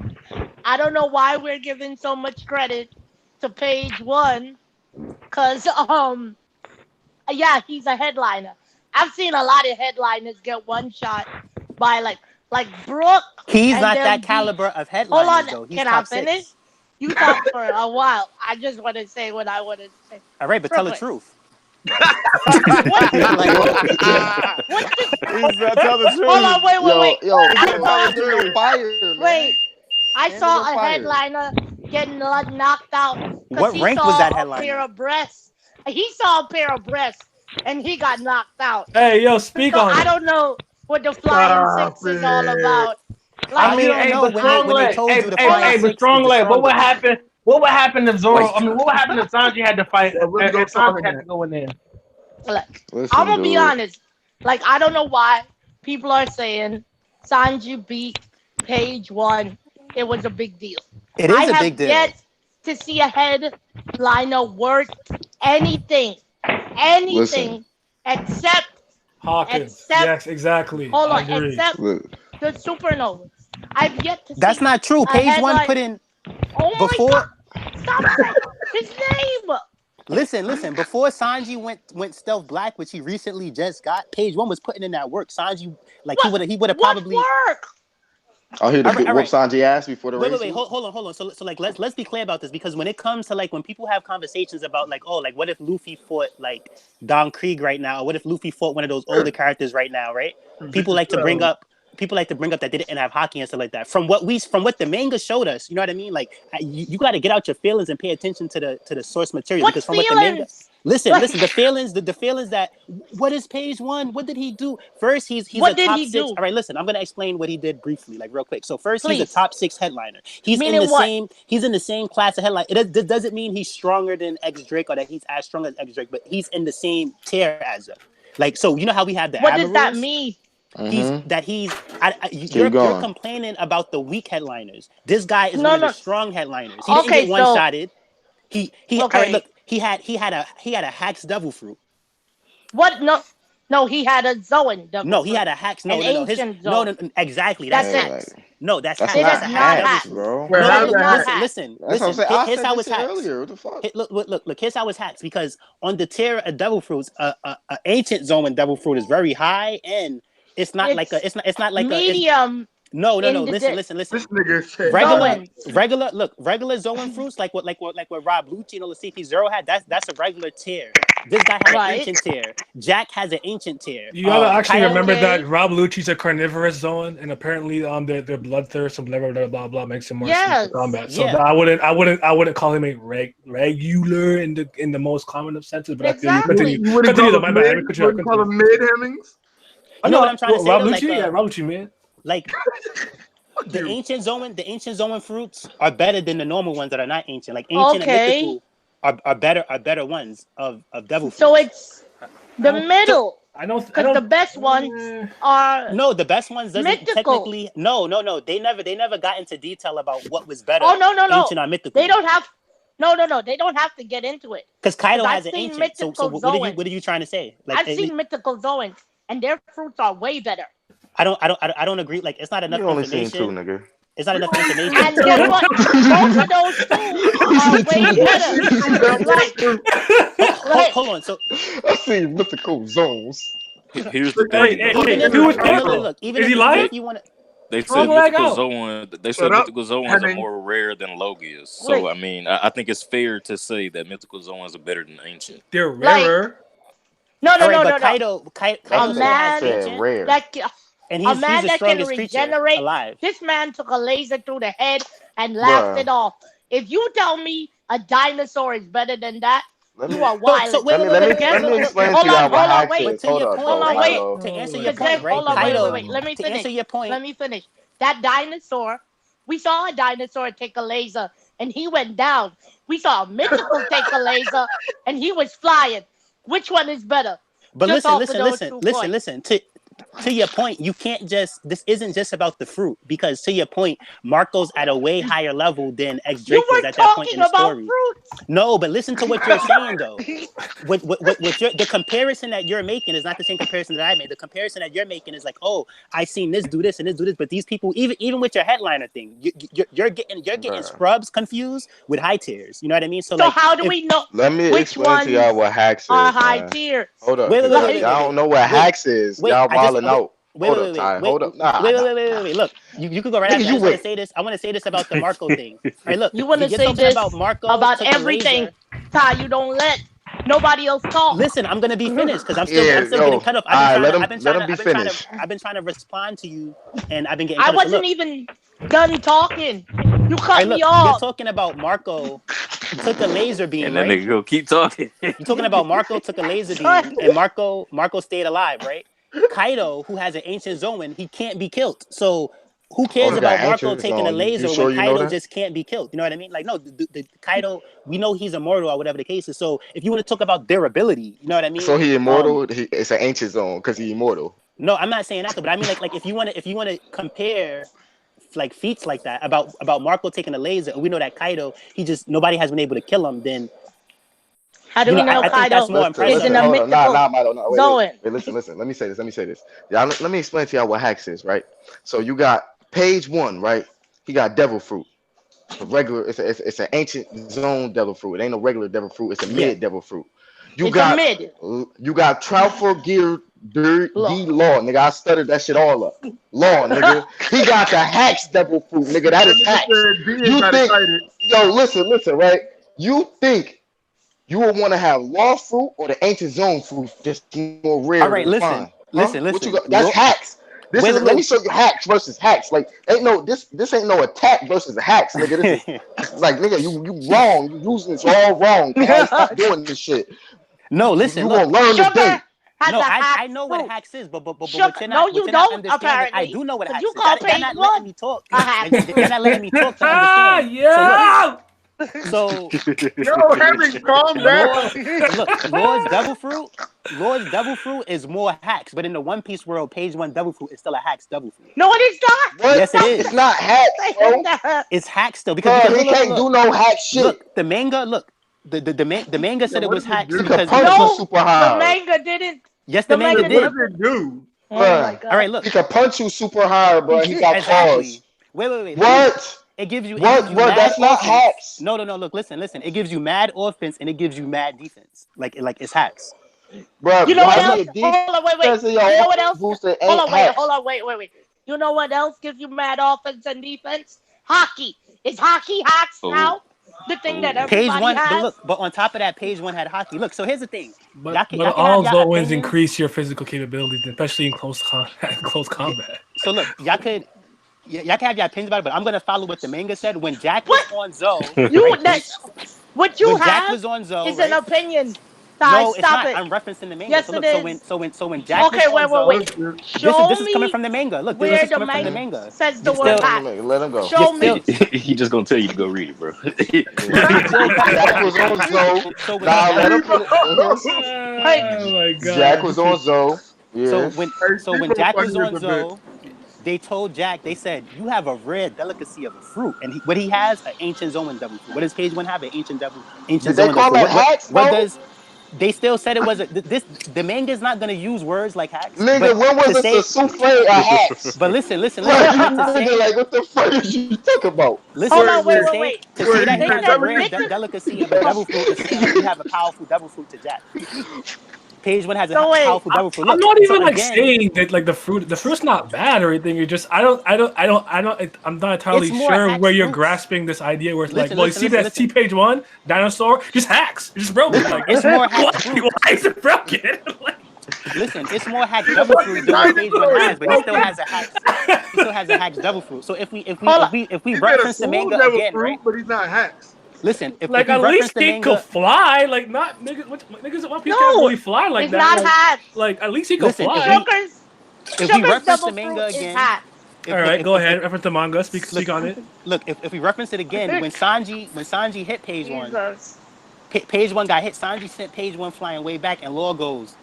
I don't know why we're giving so much credit to Page One, cause he's a headliner. I've seen a lot of headliners get one shot by like Brooke. He's not that caliber of headliner. Hold on, though. He's can I finish? 6. You talked for a while. I just want to say what I want to say. All right, but tell the truth. Tell the truth. Hold on, wait. Wait. I saw a headliner getting knocked out. What rank was that headliner? He saw a pair of breasts, and he got knocked out. Hey, yo, speak on it. I don't know what the Flying Six is all about. Like, I mean, but Strong Leg. But Strong Leg. What would happen? What would happen if Zoro? I mean, what would happen if Sanji had to fight? If Sanji had to go in there? I'm gonna be honest. Like, I don't know why people are saying Sanji beat Page One. It was a big deal. It is a big deal. I have yet to see a headliner worth anything except Hawkins. Yes, exactly. Hold on, except the Supernovas. I've yet to. That's not true. Page One put in before. God. Stop saying his name. Listen. Before Sanji went stealth black, which he recently just got, Page One was putting in that work. Sanji, like he would have probably work. Oh, he would have whooped Sanji ass before the race. Wait, hold on. So like let's be clear about this, because when it comes to like when people have conversations about like, oh, like what if Luffy fought like Don Krieg right now, or what if Luffy fought one of those older characters right now, right? People like to bring up that they didn't have Haki and stuff like that. From what the manga showed us, you know what I mean? Like you got to get out your feelings and pay attention to the source material. What because from feelings? what the manga. Listen, the feelings that what is Page One? What did he do? First, he's a top 6. All right, listen, I'm gonna explain what he did briefly, like real quick. So first, he's a top 6 headliner. He's in the same class of headline. It doesn't mean he's stronger than X Drake or that he's as strong as X Drake, but he's in the same tier as them. Like, so you know how we have the what does that mean? You're complaining about the weak headliners. This guy is one of the strong headliners. He didn't get one-shotted. All right, look, he had a Hack's Devil Fruit. What? No. No, he had a Zoan devil No, fruit. he had a Hacks. No, Ancient no, Zoan. exactly. That's Hacks. No, that's Hacks. That's It is not Hacks, Hacks. bro. No, listen. That's what I'm saying. I Here's said how this it's shit Hacks. earlier. What the fuck? Look. Here's how it's Hacks, because on the tier of devil fruits, ancient Zoan devil fruit is very high, and it's not like a. It's not like medium. No. Listen. This nigga said Regular Zoan fruits, like what Rob Lucci and Lacifi Zero had. That's a regular tier. This guy had an ancient tier. Jack has an ancient tier. You gotta actually remember that Rob Lucci's a carnivorous Zoan, and apparently their bloodthirst and blah blah makes him more suited for combat. So I wouldn't call him a regular in the most common of senses. But Exactly. you wouldn't call him mid Hemmings? I know what I'm trying to say. Rob Lucci, Rob Lucci, man. Like the ancient Zoan fruits are better than the normal ones that are not ancient. Like ancient and mythical are better ones of devil fruits. So it's the middle. I don't. Because the best ones are the best ones doesn't mythical. Technically. No. They never got into detail about what was better. Oh no. Ancient or mythical. They don't have. No. They don't have to get into it. Because Kaido has an ancient. So what are you trying to say? Like, I've seen mythical Zoans, and their fruits are way better. I don't agree. Like, it's not enough information. Only seen 2, nigga. It's not enough information. And guess what? Both of those two are way better. Hold on. So I see mythical zones. Here's the thing. Even is he lying? If you want to. They said mythical Zoans are more rare than Logias. So I mean, I think it's fair to say that mythical Zoans are better than ancient. They're rarer. No. Kaido's a man rare. And a man the that can strongest regenerate. Alive. This man took a laser through the head and laughed it off. If you tell me a dinosaur is better than that, you are wild. So let me explain to you what Hacks is. Hold on. To answer your point, right? Wait. Let me finish. To answer your point. Let me finish. That dinosaur, we saw a dinosaur take a laser and he went down. We saw a mythical take a laser and he was flying. Which one is better? But listen. To your point, you can't this isn't just about the fruit, because to your point, Marco's at a way higher level than X Drake is at that point in the story. Fruits. No, but listen to what you're saying though. The comparison that you're making is not the same comparison that I made. The comparison that you're making is like, oh, I seen this do this and this do this, but these people, even with your headliner thing, you're getting scrubs confused with high tiers. You know what I mean? So like, how do we know? Let me explain to y'all what Hacks is. Are high tiers? Hold up. Y'all don't know what Hacks is. Y'all wilding out. Wait. Look, you could go right after. I want to say this. I want to say this about the Marco thing. All right, look, you want to say this about everything. Ty, you don't let nobody else talk. Listen, I'm gonna be finished because I'm still getting cut off. I've been trying to respond to you, and I've been getting. I wasn't even done talking. You cut me off. You're talking about Marco took a laser beam, and then they go keep talking. You're talking about Marco took a laser beam, and Marco stayed alive, right? Kaido, who has an ancient Zoan, he can't be killed. So who cares about Marco taking a laser when Kaido just can't be killed? You know what I mean? Like, no, the Kaido, we know he's immortal or whatever the case is. So if you want to talk about durability, you know what I mean? So he immortal? It's an ancient Zoan because he's immortal. No, I'm not saying that, but I mean like if you want to compare like feats like that about Marco taking a laser, and we know that Kaido, nobody has been able to kill him, then how do we know Kaido is in a mythical Zoan? Wait, listen. Let me say this. Yeah, let me explain to y'all what Hacks is, right? So you got page 1, right? He got devil fruit. It's an ancient Zoan devil fruit. It ain't no regular devil fruit. It's a mid devil fruit. You got Troutford Gear D Law, nigga. I stuttered that shit all up. Law, nigga. He got the Hacks devil fruit, nigga. That is Hacks. Listen, right? You think you would want to have Law fruit or the ancient Zoan fruit, just more rare? All right, listen. That's Hacks. Let me show you Hacks versus Hacks. Like, this ain't no attack versus a Hacks, nigga. This is like, nigga, you wrong. You using this all wrong. Stop doing this shit. No, listen. You gonna learn today. No, I know what Hacks is, but you're not understanding. I do know what Hacks is. You're not letting me talk. You're not letting me talk to understand. Yeah. So Henry, calm down. Look, Lord's devil fruit is more Hacks, but in the One Piece world, page 1 devil fruit is still a Hacks devil fruit. No, it is not. What? Yes, it is. It's not Hacks, bro. It's Hacks still because he can't do no Hack shit. Look, the manga. Look, the manga said it was Hacks because the manga didn't. Yes, the manga did. What did it do? Oh my God. All right, look. He can punch you super hard, bro. He got claws. Wait. What? It gives you What? mad That's not offense. hacks. No. Look, listen. It gives you mad offense and it gives you mad defense. Like it's hacks. Bro, You know what else? hold on, wait. You know what else? Hold on, wait. You know what else gives you mad offense and defense? Haki. Is Haki hacks now? The thing that everybody page 1, has? but on top of that, page 1 had Haki. Look, so here's the thing. But y'all can all have y'all Zoans opinions. increase your physical capabilities, especially in close combat. So look, y'all can have your opinions about it, but I'm gonna follow what the manga said. When Jack was on Zoe, what you when have Jack was on Zoe, is an opinion. No, it's Stop not. it. I'm referencing the manga. Yes, so look, it is. so when Jack was on wait. Zoe, Show this is coming from the manga. Look, this is coming from the manga. Says the word hack. Let him go. Show me. He just gonna tell you to go read it, bro. Jack was on Zoe. Now let him finish. Oh my God. Jack was on Zoe. Yeah. So when Jack was on Zoe, they told Jack, they said, you have a rare delicacy of a fruit. And what he has, an ancient Zoan devil fruit. What does page 1 have? An ancient Did they Zoan call devil that fruit. hacks, What bro? does... They still said it was the manga is not gonna use words like hacks. Nigga, when was this a souffle of hacks? But listen. Like, what the fuck is you talking about? Listen, Hold on, wait. To say that he has a rare delicacy of a devil fruit is saying that you have a powerful devil fruit to Jack. Page 1 has a powerful devil fruit. Look, I'm not even saying that like the fruit's not bad or anything. You're just I'm not entirely sure where you're grasping this idea where it's see page 1 dinosaur just hacks. It's just broken. Like, it's more hacks. Why is it broken? Listen, it's more hacks devil fruit than what page 1 has, but he still has a hacks devil fruit. So if we reference the manga again, fruit, right? But he's not hacks. Listen, if like we at least the he manga, could fly. Like not niggas. One piece can't really fly like it's that. not hacks. Like at least he could fly. If we reference the manga again, all right, go ahead. Reference the manga. Speak on it. Look, if we reference it again, when Sanji hit page 1, page 1 got hit. Sanji sent page 1 flying way back, and Law goes,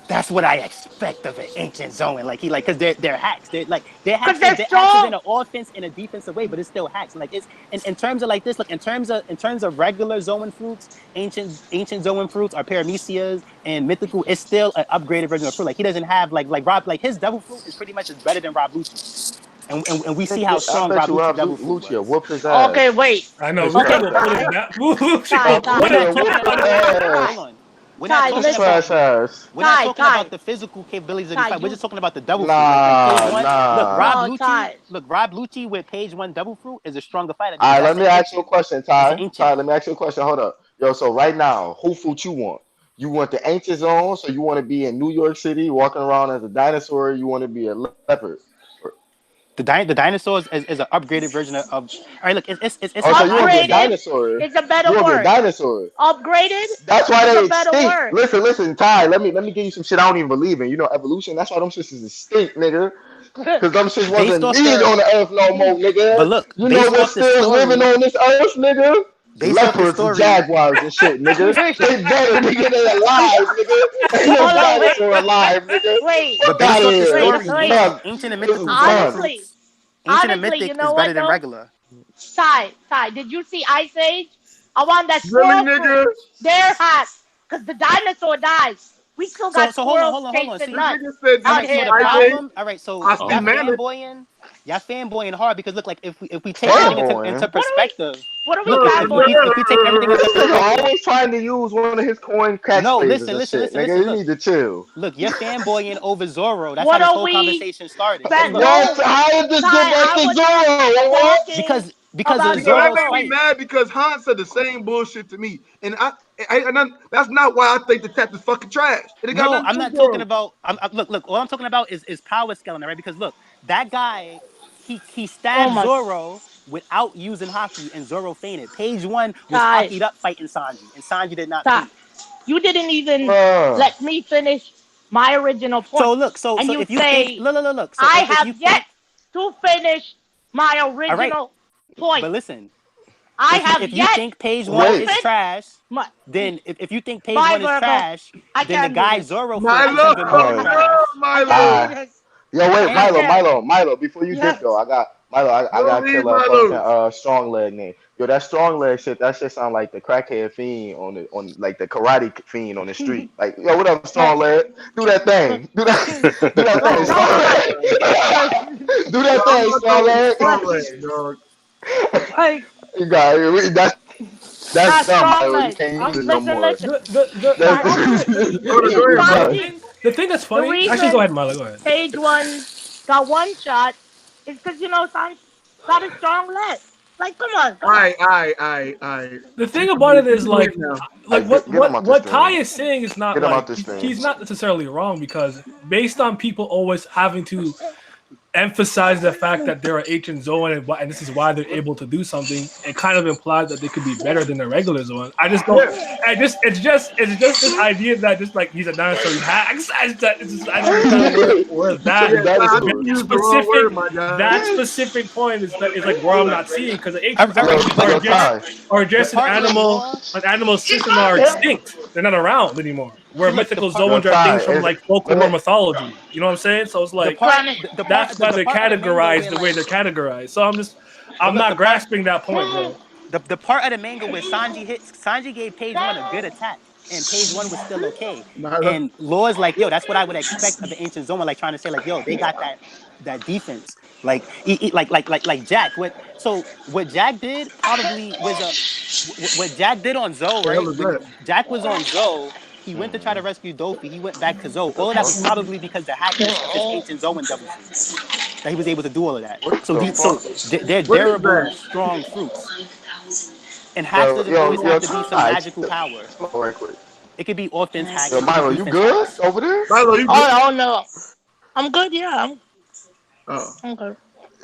"That's what I expect of an ancient Zoan." Like because they're hacks. They're hacks. They're hacks in an offense and a defensive way, but it's still hacks. Like it's in terms of like this. Look, in terms of regular Zoan fruits, ancient Zoan fruits are paramecias and mythical. It's still an upgraded version of fruit. Like he doesn't have like Rob. Like his devil fruit is pretty much better than Rob Lucci. And we see how strong Rob Lucci devil fruit was. Whoop his ass. Okay, wait. I know. Okay. We're not talking about the physical capabilities of the fight. We're just talking about the double fruit. Look, Rob Lucci with page 1 double fruit is a stronger fighter. All right, let me ask you a question, Ty. Let me ask you a question. Hold up. Yo, so right now, who fruit you want? You want the ancient zone, so you want to be in New York City walking around as a dinosaur, or you want to be a leopard? The dinosaurs is an upgraded version of. All right, look, it's so you want to be a dinosaur? It's a better word. A dinosaur. Upgraded. That's why they extinct. Listen, Ty. Let me give you some shit I don't even believe in. You know evolution. That's why them shits is extinct, nigga. Because them shits wasn't needed on the earth no more, nigga. But look, you know what's still living on this earth, nigga? Leopards and jaguars and shit, nigga. They better, nigga. They alive, nigga. Ain't no dinosaur alive, nigga. Wait. But based off the story, ancient and mythical honestly, ancient and mythic is better than regular. Ty, did you see Ice Age? I want that squirrel fruit. They're hot because the dinosaur dies. We still got hold on. See, all right, so y'all fanboying hard because look, like if we take everything into perspective. What are we fanboying? If we take everything into perspective, always trying to use one of his coin catchphrases. No, listen, nigga, you need to chill. Look, you're fanboying over Zoro. That's how this whole conversation started. How did this get back to Zoro? Because of Zoro's fight. Me mad because Han said the same bullshit to me, and that's not why I think the tap is fucking trash. No, I'm not talking about. Look. All I'm talking about is power scaling, right? Because look, that guy, he stabbed Zoro without using Haki, and Zoro fainted. Page 1 was Haki'd up fighting Sanji, and Sanji did not faint. You didn't even let me finish my original point. So look, so you if you say, think, look, so I have yet to finish my original point. But listen, if you think page 1 is trash, then if you think page 1 is trash, then the guy Zoro Milo. Yo, wait, Milo. Before you dip though, I got a killer strong leg name. Yo, that strong leg shit, that shit sound like the crackhead fiend on like the karate fiend on the street. Like, yo, what up, strong leg? Do that thing. Do that thing, strong leg. Do that thing, strong leg. Strong leg, dog. Like, You got it. That's dumb, strong bro. You leg. can't use it no Listen, more. listen. The thing that's funny. Actually, go ahead, Marla. Go ahead. Page 1 got one shot. It's because Sanji got a strong leg. Like, come on. The thing about it is like what Kai is saying is not like he's not necessarily wrong, because based on people always having to emphasize the fact that they're an ancient Zoan and this is why they're able to do something, it kind of implies that they could be better than the regular Zoan. I just don't. It's just this idea that just like he's a dinosaur, he hacks. I don't know where that specific point is like where I'm not seeing, because the ancient Zoans are just an animal system are extinct. They're not around anymore. Where mythical Zoans are things from like folklore mythology. You know what I'm saying? So it's like that's why they're categorized the way they're categorized. So I'm not grasping that point, bro. The part of the manga where Sanji gave page 1 a good attack, and page 1 was still okay. And Law's like, yo, that's what I would expect of the ancient Zoan, like trying to say, like, yo, they got that defense. Like Jack. What Jack did probably was what Jack did on Zoe, right? Jack was on Zoe. He went to try to rescue Dofi. He went back to Zoe. All of that was probably because the hackness of his ancient Zoan double fruit. That he was able to do all of that. So they're durable, strong fruits. And hacks doesn't always have to be some magical power. It could be offense hacks. Yo, Milo, you good over there? Milo, you good? Oh no, I'm good. Yeah, I'm good.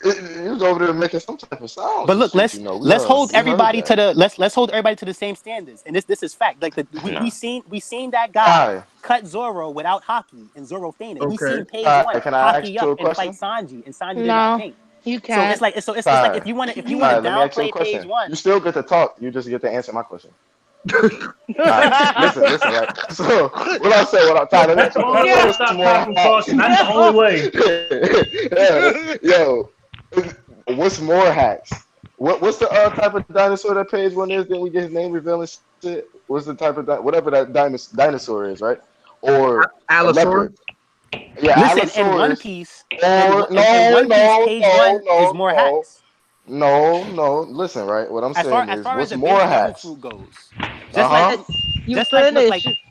He was over there making some type of sound. But look, let's hold everybody to the let's hold everybody to the same standards. And this is fact. Like we seen that guy cut Zoro without Haki, and Zoro fainted. We seen page 1 Haki up and fight Sanji, and Sanji did not faint. You can't. So it's like if you want to downplay page 1, you still get to talk. You just get to answer my question. Listen, right? So what I say, Tyler, that's the only way. Yo, what's more hacks? What's the type of dinosaur that page 1 is? Then we get his name revealed and shit. What's the type of whatever that dinosaur is, right? Or Allosaurus? Yeah, listen, in One Piece, page 1 is more hacks. No. Listen, right? What I'm saying is, what's more hacks? Fruit goes.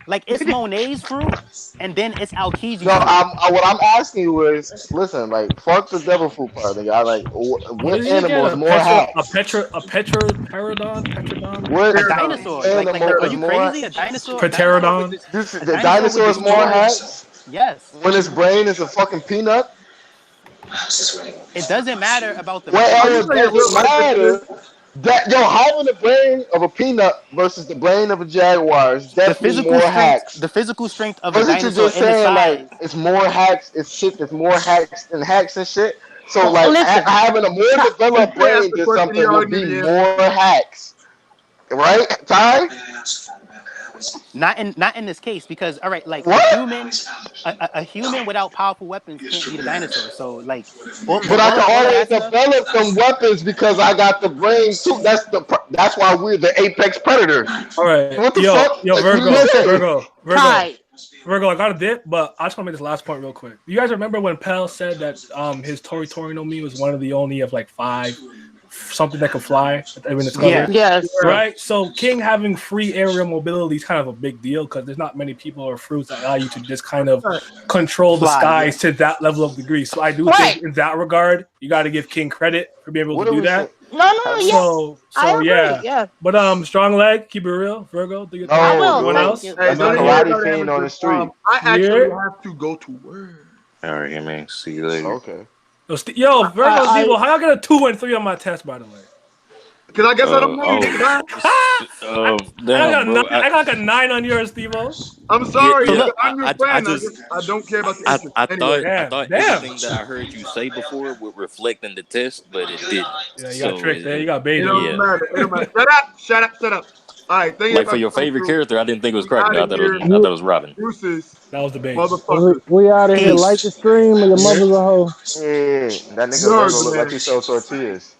Like it's Monet's fruit, and then it's Aokiji's fruit. What I'm asking you is, listen, like fuck the devil fruit part, nigga. What animal is more hacks? A Petrodon? What a dinosaur? Like, are you crazy? A dinosaur? Pterodon? The dinosaur is more hacks? Yes. When its brain is a fucking peanut? It doesn't matter about the. It doesn't matter. Having the brain of a peanut versus the brain of a jaguar is definitely more hacks. The physical strength of a dinosaur. Wasn't you just saying like it's more hacks? It's shit that's more hacks than hacks and shit. So having a more developed brain than something would be more hacks, right, Ty? Not in this case, because all right, like a human without powerful weapons can't beat a dinosaur. So like, but I can always develop some weapons because I got the brain too. That's why we're the apex predator. All right, what the fuck? Virgo, I got a dip, but I just want to make this last point real quick. You guys remember when Pell said that his Tori no Mi was one of the only of like 5 something that can fly in its cover? Yes. Right? So King having free aerial mobility is kind of a big deal because there's not many people or fruits that allow you to just kind of control the skies to that level of degree. So I do think in that regard, you got to give King credit for being able to do that. So yeah. But strong leg, keep it real. Virgo, do you think anyone else? Karate fiend on the street. I actually have to go to work. All right, man. See you later. Okay. Yo, Virgo, Steve, how I got a 2 and 3 on my test, by the way? Because I guess I don't know. I got like a 9 on yours, Steve. I'm sorry. Yeah, I'm your friend. I don't care about the answers. I thought everything that I heard you say before would reflect in the test, but it didn't. Yeah, you got tricked there. You got baited. It don't matter. Shut up. All right, like for your favorite character, I didn't think it was Crocodile. I thought it was Robin. That was the bait. We out of here. Like the stream, or your mother's a hoe. Yeah, that nigga look like he sells tortillas.